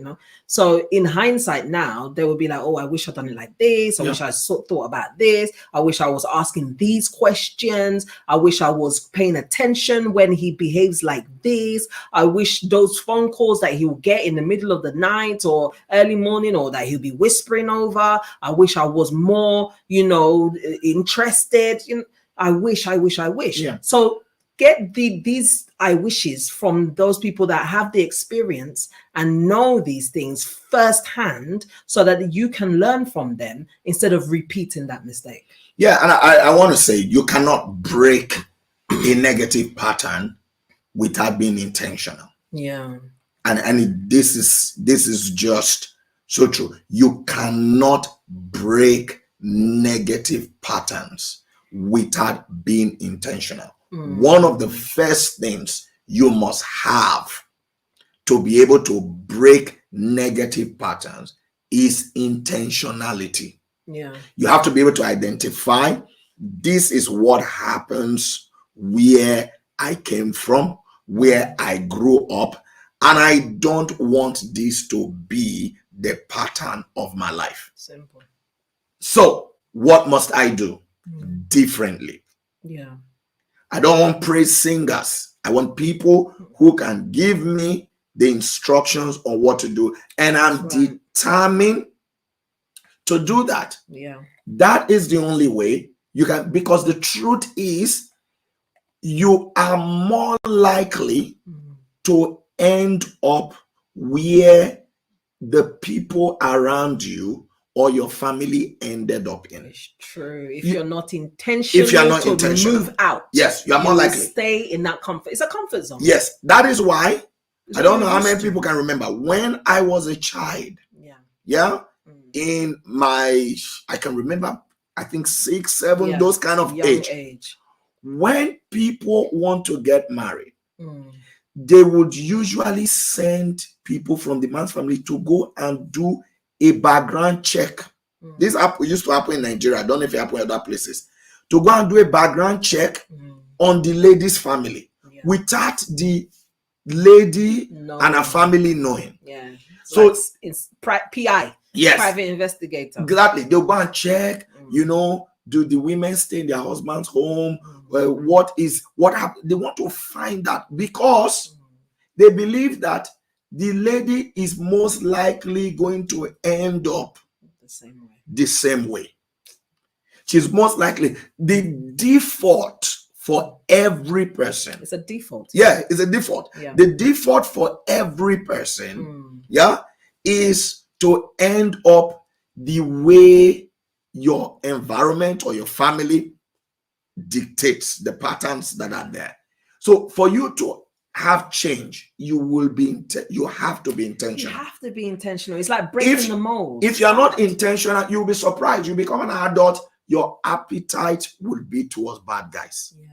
S2: So in hindsight now, they will be like, oh, I wish I'd done it like this. I wish I thought about this. I wish I was asking these questions. I wish I was paying attention when he behaves like this. I wish those phone calls that he'll get in the middle of the night or early morning, or that he'll be whispering over. I wish I was more, interested. I wish. So get these I wishes from those people that have the experience and know these things firsthand, so that you can learn from them instead of repeating that mistake.
S1: And I want to say, you cannot break a negative pattern without being intentional.
S2: Yeah.
S1: And this is just so true. You cannot break negative patterns without being intentional. One of the first things you must have to be able to break negative patterns is intentionality.
S2: Yeah.
S1: You have to be able to identify, this is what happens where I came from, where I grew up, and I don't want this to be the pattern of my life.
S2: Simple.
S1: So what must I do differently?
S2: Yeah.
S1: I don't want praise singers. I want people who can give me the instructions on what to do, and I'm determined to do that.
S2: Yeah.
S1: That is the only way you can, because the truth is, you are more likely to end up where the people around you or your family ended up in.
S2: It's true. If you're not intentional to move out,
S1: yes, you are more likely
S2: stay in that comfort. It's a comfort zone.
S1: Yes, that is why I don't know how many people can remember when I was a child. Yeah. In my, I can remember, I think 6, 7, those kind of age. When people want to get married, they would usually send people from the man's family to go and do a background check. This used to happen in Nigeria. I don't know if it happened in other places. To go and do a background check on the lady's family without the lady and her family knowing.
S2: Yeah.
S1: So
S2: like it's PI.
S1: Yes.
S2: Private investigator.
S1: Exactly. They'll go and check, do the women stay in their husband's home? What happened? They want to find out because they believe that the lady is most likely going to end up the same way. She's most likely the default for every person.
S2: It's a default.
S1: Yeah, it's a default.
S2: Yeah.
S1: The default for every person, is to end up the way your environment or your family dictates the patterns that are there. So for you to have change, you have to be intentional.
S2: You have to be intentional. It's like breaking the mold.
S1: If you're not intentional, you'll be surprised. You become an adult, your appetite will be towards bad guys. Yeah.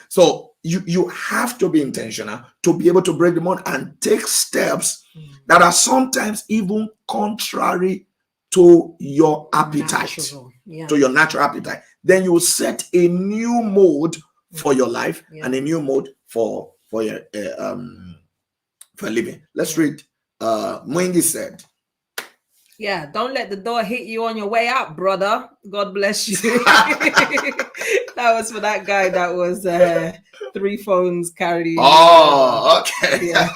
S1: So you have to be intentional to be able to break the mold and take steps that are sometimes even contrary to your appetite, to your natural appetite. Then you will set a new mode for your life and a new mode for your living. Let's read. Mwingi said,
S2: "Yeah, don't let the door hit you on your way out, brother. God bless you." That was for that guy that was 3 phones carrying.
S1: Oh, okay. Yeah.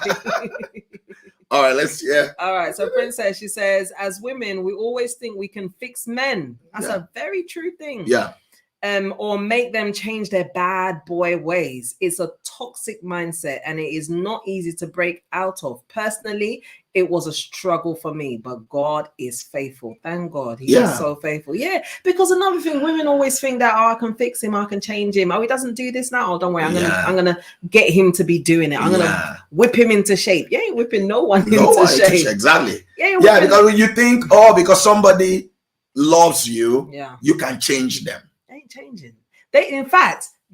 S1: All right,
S2: All right, so Princess, she says, as women, we always think we can fix men. That's a very true thing.
S1: Yeah.
S2: Or make them change their bad boy ways. It's a toxic mindset and it is not easy to break out of. Personally, it was a struggle for me, but God is faithful. Thank God. He is so faithful. Yeah, because another thing, women always think that, I can fix him, I can change him. Oh, he doesn't do this now. Oh, don't worry, I'm gonna get him to be doing it. I'm gonna whip him into shape. You ain't whipping no one into shape.
S1: Exactly.
S2: Yeah,
S1: because when you think, because somebody loves you, you can change them.
S2: Ain't changing.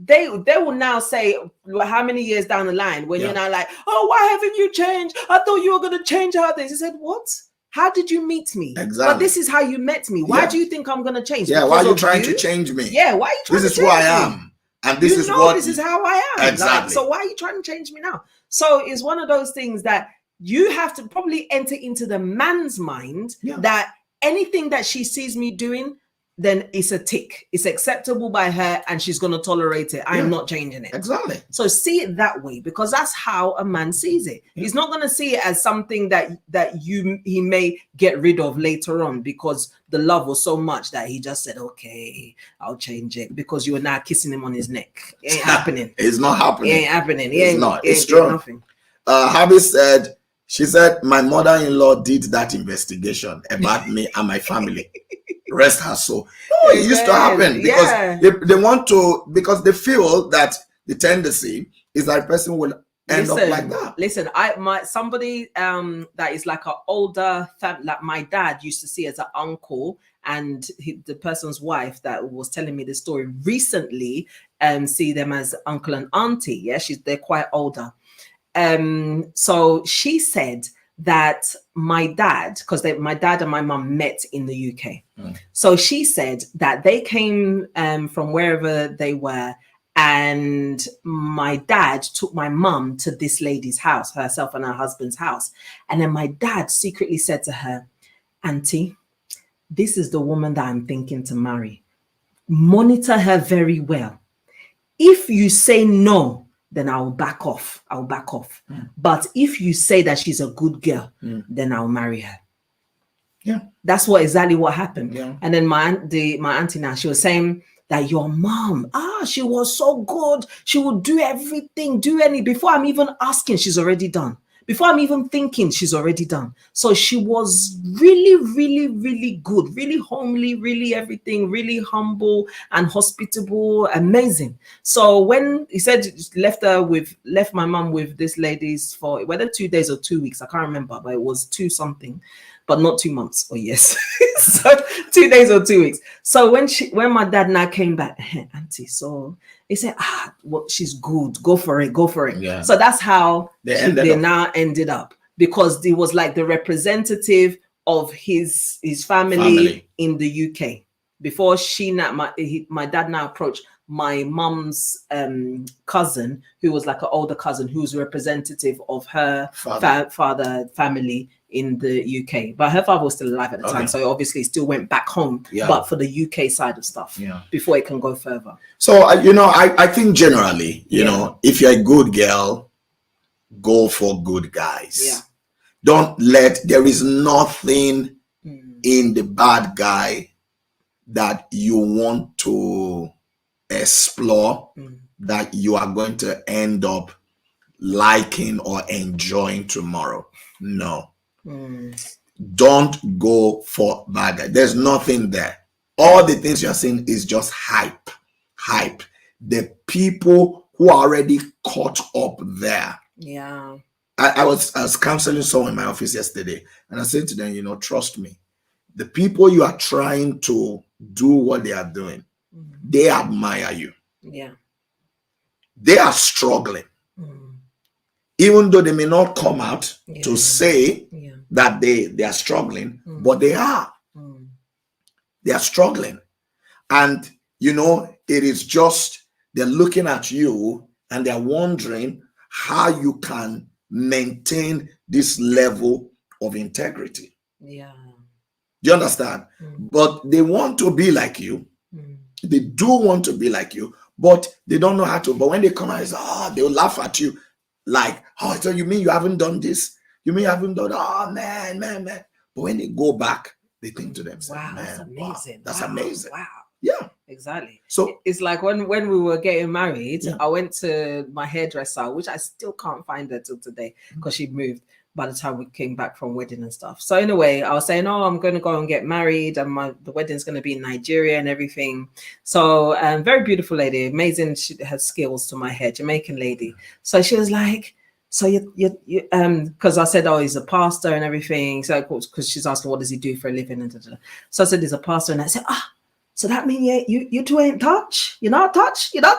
S2: They will now say, how many years down the line when you're now like, why haven't you changed? I thought you were going to change how things. I said, what? How did you meet me?
S1: Exactly.
S2: But this is how you met me. Why do you think I'm going to change?
S1: Yeah, why are you trying to change me?
S2: Yeah, why are you trying to change me?
S1: This is who I am. And this is
S2: how I am.
S1: Exactly.
S2: So why are you trying to change me now? So it's one of those things that you have to probably enter into the man's mind that anything that she sees me doing, then it's a tick. It's acceptable by her and she's going to tolerate it. I am not changing it.
S1: Exactly.
S2: So see it that way, because that's how a man sees it. He's not going to see it as something that he may get rid of later on because the love was so much that he just said, okay, I'll change it because you are now kissing him on his neck. It ain't happening.
S1: It's not happening.
S2: It ain't happening.
S1: It's not. It's true. Nothing. Harvey said, She said, my mother-in-law did that investigation about me and my family. Rest her soul. No, it used to happen because they want to, because they feel that the tendency is that a person will end up like that.
S2: Listen, somebody that is like an older like my dad used to see as an uncle, and the person's wife that was telling me the story recently see them as uncle and auntie. Yeah, they're quite older. So she said that my dad, because my dad and my mum met in the UK. So she said that they came from wherever they were, and my dad took my mum to this lady's house, herself and her husband's house. And then my dad secretly said to her, Auntie, this is the woman that I'm thinking to marry. Monitor her very well. If you say no, then I'll back off. But if you say that she's a good girl, then I'll marry her.
S1: Yeah.
S2: That's exactly what happened.
S1: Yeah.
S2: And then my auntie now, she was saying that your mom, she was so good. She would do everything, before I'm even asking, she's already done. Before I'm even thinking, she's already done. So she was really, really, really good, really homely, really everything, really humble and hospitable, amazing. So when he said left my mom with this ladies for whether 2 days or 2 weeks, I can't remember, but it was 2 something, but not 2 months or yes. So 2 days or 2 weeks. So when my dad now came back, Auntie, so he said, well, she's good. Go for it.
S1: Yeah.
S2: So that's how they
S1: now
S2: ended up, because he was like the representative of his family in the UK. Before my dad now approached my mum's cousin, who was like an older cousin, who's representative of her father family in the UK. But her father was still alive at the time, so obviously still went back home, but for the UK side of stuff, before it can go further.
S1: So, I think generally, know, if you're a good girl, go for good guys.
S2: Yeah.
S1: There is nothing in the bad guy that you want to explore that you are going to end up liking or enjoying tomorrow. No. Don't go for bad guy. There's nothing there. All the things you're saying is just hype. The people who are already caught up there.
S2: Yeah.
S1: I was counseling someone in my office yesterday, and I said to them, trust me, the people you are trying to do what they are doing, they admire you.
S2: Yeah.
S1: They are struggling. Even though they may not come out to say that they are struggling, but they are. They are struggling. And, it is just, they're looking at you and they're wondering how you can maintain this level of integrity.
S2: Yeah.
S1: Do you understand? But they want to be like you. They do want to be like you, but they don't know how to. But when they come out, they'll laugh at you. Like, so you mean you haven't done this? You mean you haven't done, man. But when they go back, they think to themselves,
S2: wow, that's amazing.
S1: Wow, that's amazing.
S2: Wow.
S1: Yeah.
S2: Exactly.
S1: So
S2: it's like when we were getting married, I went to my hairdresser, which I still can't find her till today because she moved by the time we came back from wedding and stuff. So anyway, I was saying, I'm going to go and get married, and the wedding's going to be in Nigeria and everything. So very beautiful lady, amazing. She has skills to my hair, Jamaican lady. So she was like, so you because I said, he's a pastor and everything. So because she's asking, what does he do for a living? And so I said, he's a pastor, and I said, so that means you two ain't touch? You're not touch each other?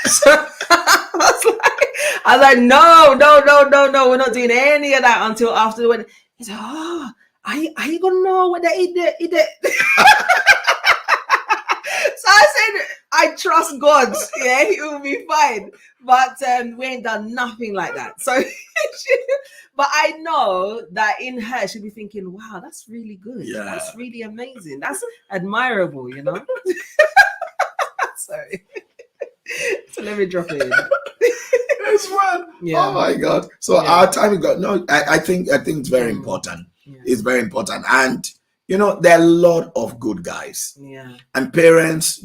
S2: So I was like, no, we're not doing any of that until after the wedding. He said, are you gonna know whether he did? So I said, I trust God. Yeah, he will be fine. But we ain't done nothing like that. So, but I know that in her, she'll be thinking, wow, that's really good. Yeah. That's really amazing. That's admirable, Sorry. So let me drop it in.
S1: This one. Yeah. Oh my God. So our time is gone. No, I think it's very important. Yeah. It's very important. And there are a lot of good guys. Yeah. And parents,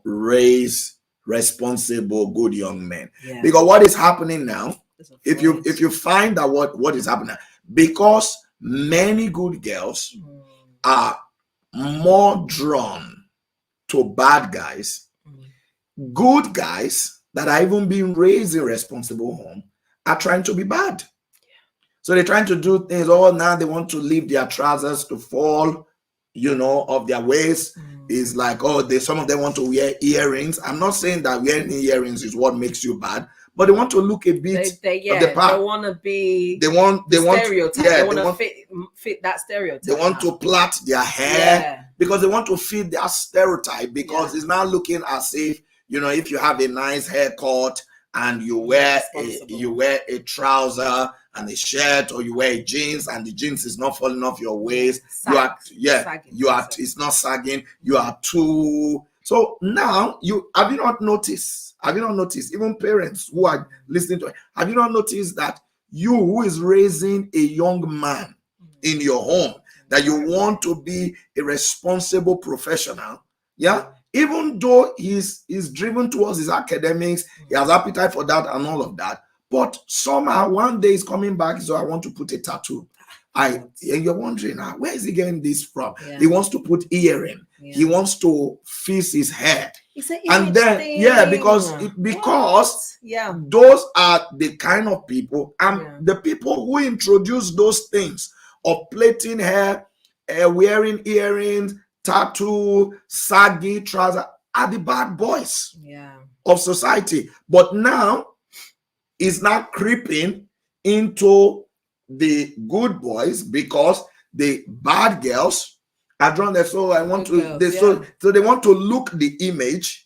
S1: raise responsible, good young men. Yeah. Because what is happening now, if you find out what is happening, because many good girls are more drawn to bad guys. Good guys that are even being raised in responsible home are trying to be bad. So they're trying to do things. Oh, now they want to leave their trousers to fall, of their waist. Is like, oh, some of them want to wear earrings. I'm not saying that wearing earrings is what makes you bad, but they want to look a bit of the part.
S2: They want to be.
S1: They want
S2: stereotype. They want to fit that stereotype.
S1: They want to plait their hair because they want to fit their stereotype, because it's not looking as if, if you have a nice haircut and you wear a trouser and a shirt, or you wear jeans and the jeans is not falling off your waist, it's not sagging, you are too. So now have you not noticed, even parents who are listening to it, have you not noticed that you who is raising a young man in your home, that you want to be a responsible professional, even though he's driven towards his academics, he has appetite for that and all of that, but somehow one day he's coming back, so I want to put a tattoo. And you're wondering, where is he getting this from? He wants to put earring. He wants to fix his hair. And then, because those are the kind of people, and the people who introduce those things of plaiting hair, wearing earrings, tattoo, saggy trouser, are the bad boys of society. But now it's not creeping into the good boys, because the bad girls are drawn there. So so they want to look the image,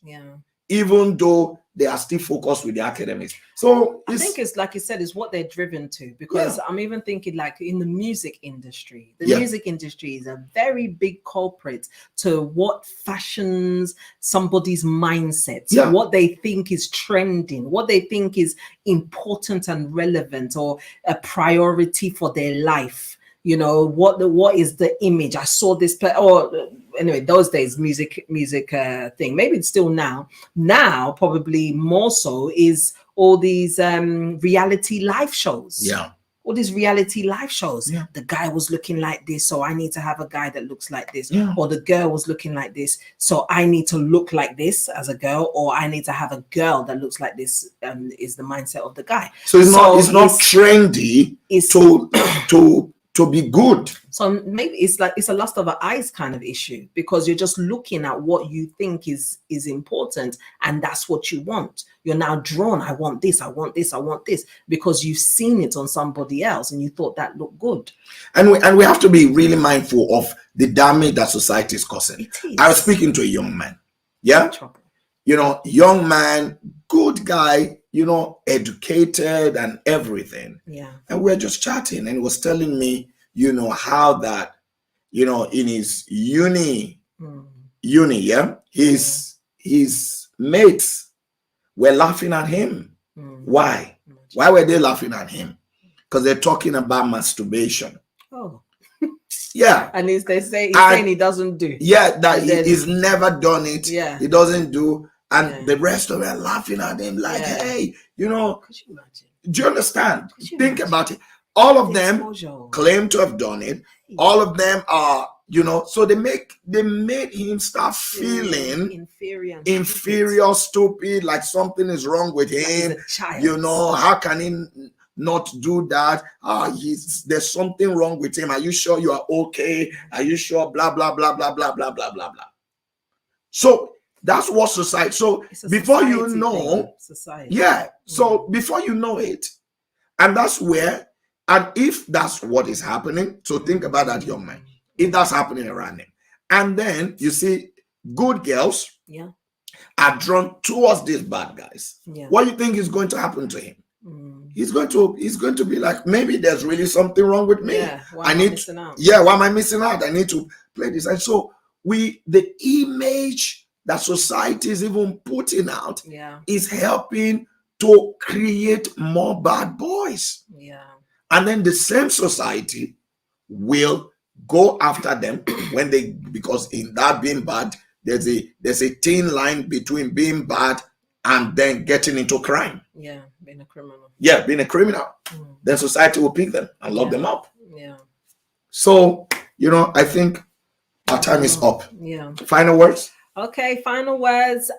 S1: even though they are still focused with the academics. So
S2: I think it's like you said, is what they're driven to, because I'm even thinking like in the music industry. The music industry is a very big culprit to what fashions somebody's mindset, what they think is trending, what they think is important and relevant, or a priority for their life. What is the image? I saw this play, or anyway, those days music thing. Maybe it's still now probably more so, is all these reality live shows. All these reality live shows. The guy was looking like this, so I need to have a guy that looks like this. Or the girl was looking like this, so I need to look like this as a girl, or I need to have a girl that looks like this. Is the mindset of the guy.
S1: So it's not trendy to be good.
S2: So maybe it's a lust of the eyes kind of issue, because you're just looking at what you think is important, and that's what you want. You're now drawn. I want this, I want this, I want this, because you've seen it on somebody else and you thought that looked good.
S1: And we have to be really mindful of the damage that society is causing. I was speaking to a young man. Young man, good guy, educated and everything. And we're just chatting, and he was telling me, how that, in his uni, his mates were laughing at him. Why? Why were they laughing at him? Because they're talking about masturbation.
S2: And he's saying he doesn't do.
S1: That he's never done it. He doesn't do. And the rest of them are laughing at him like, hey,
S2: Could you imagine?
S1: Do you understand? Think about it. All of them claim to have done it. All of them are, so they made him start feeling inferior, stupid, like something is wrong with him. How can he not do that? There's something wrong with him. Are you sure you are okay? Are you sure? Blah, blah, blah, blah, blah, blah, blah, blah, blah. So that's what society. So before you know, so before you know it, and that's where, and if that's what is happening, so think about that young man. If that's happening around him, and then you see good girls are drawn towards these bad guys. What do you think is going to happen to him? He's going to be like, maybe there's really something wrong with me.
S2: Why am I missing out?
S1: I need to play this. And so the image that society is even putting out is helping to create more bad boys. And then the same society will go after them because in that being bad, there's a thin line between being bad and then getting into crime.
S2: Being a criminal.
S1: Being a criminal. Then society will pick them and lock them up.
S2: Yeah.
S1: So, you know, I think our time is up.
S2: Yeah.
S1: Final words?
S2: Okay, final words.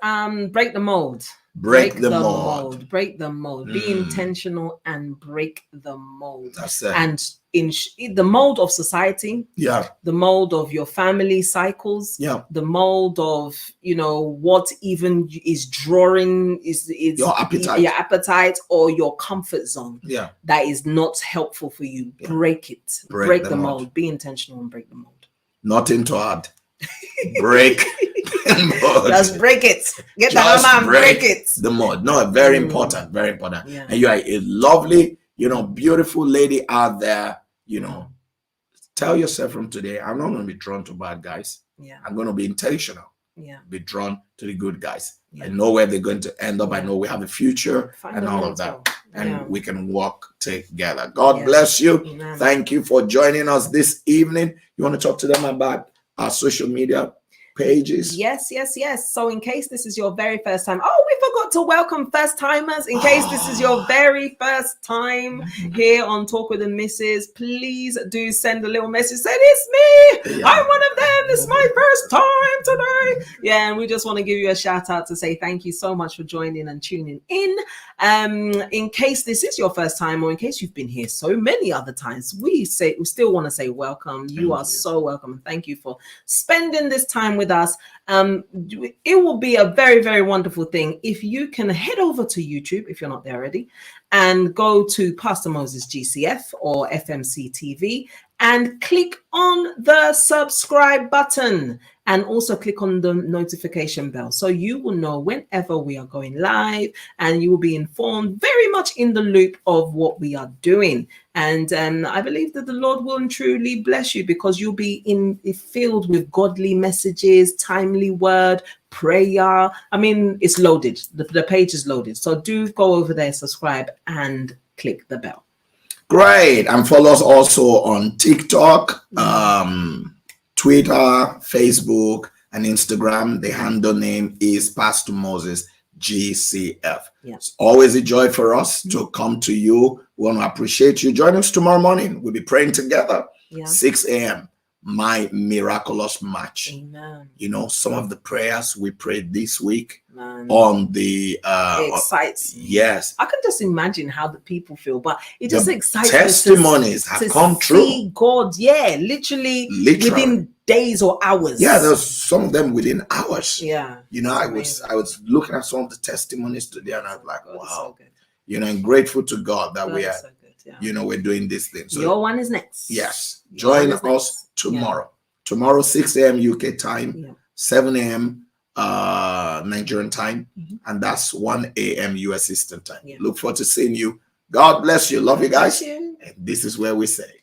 S2: Break the mold.
S1: Break the mold.
S2: Break the mold. Be intentional and break the mold.
S1: That's it.
S2: And in the mold of society,
S1: yeah,
S2: the mold of your family cycles,
S1: yeah,
S2: the mold of, you know, what even is drawing is
S1: your appetite
S2: or your comfort zone.
S1: Yeah,
S2: that is not helpful for you.
S1: Yeah.
S2: Break it. Break the mold. Be intentional and break the mold.
S1: Nothing to add. Break the mold.
S2: Just break it. Get the hammer and break it.
S1: The mold. No, very important. Very important.
S2: Yeah.
S1: And you are a lovely, you know, beautiful lady out there. You know, tell yourself from today, I'm not going to be drawn to bad guys.
S2: Yeah.
S1: I'm going to be intentional.
S2: Yeah.
S1: Be drawn to the good guys.
S2: Yeah.
S1: I know where they're going to end up. I know we have a future and all of that. And
S2: Yeah.
S1: we can work together. God
S2: Yes.
S1: bless you.
S2: Amen.
S1: Thank you for joining us this evening. You want to talk to them about our social media pages?
S2: Yes. So in case this is your very first time, we forgot to welcome first timers. In case this is your very first time here on Talk with the Missus, please do send a little message. Say, it's me. I'm one of them. This is my first time today. Yeah, and we just want to give you a shout out to say thank you so much for joining and tuning in. In case this is your first time, or in case you've been here so many other times, we still want to say welcome. You are so welcome, and thank you for spending this time with us. It will be a very, very wonderful thing if you can head over to YouTube, if you're not there already, and go to Pastor Moses GCF or FMC TV and click on the subscribe button, and also click on the notification bell so you will know whenever we are going live, and you will be informed very much in the loop of what we are doing. And I believe that the Lord will truly bless you, because you'll be filled with godly messages, timely word, prayer. I mean, it's loaded. The page is loaded. So do go over there, subscribe, and click the bell.
S1: Great. And follow us also on TikTok, Twitter, Facebook, and Instagram. The handle name is Pastor Moses GCF.
S2: Yeah.
S1: It's always a joy for us to come to you. We want to appreciate you. Join us tomorrow morning. We'll be praying together. 6 a.m. My miraculous match.
S2: Amen.
S1: You know, some of the prayers we prayed this week
S2: Man.
S1: on the
S2: it excites me.
S1: Yes.
S2: I can just imagine how the people feel, but it just excites
S1: testimonies
S2: me
S1: have come true.
S2: See God, literally within days or hours.
S1: Yeah, there's some of them within hours.
S2: Yeah.
S1: You know, I was looking at some of the testimonies today, and I was like,
S2: God,
S1: wow.
S2: so good.
S1: You know, and grateful to God that we are,
S2: so good. Yeah.
S1: you know, we're doing this thing. So
S2: your one is next.
S1: Yes. Join us tomorrow. Yeah. Tomorrow, 6 a.m. UK time, 7 a.m. Nigerian time, and that's 1 a.m. US Eastern time. Look forward to seeing you. God bless you. Love you guys. And this is where we say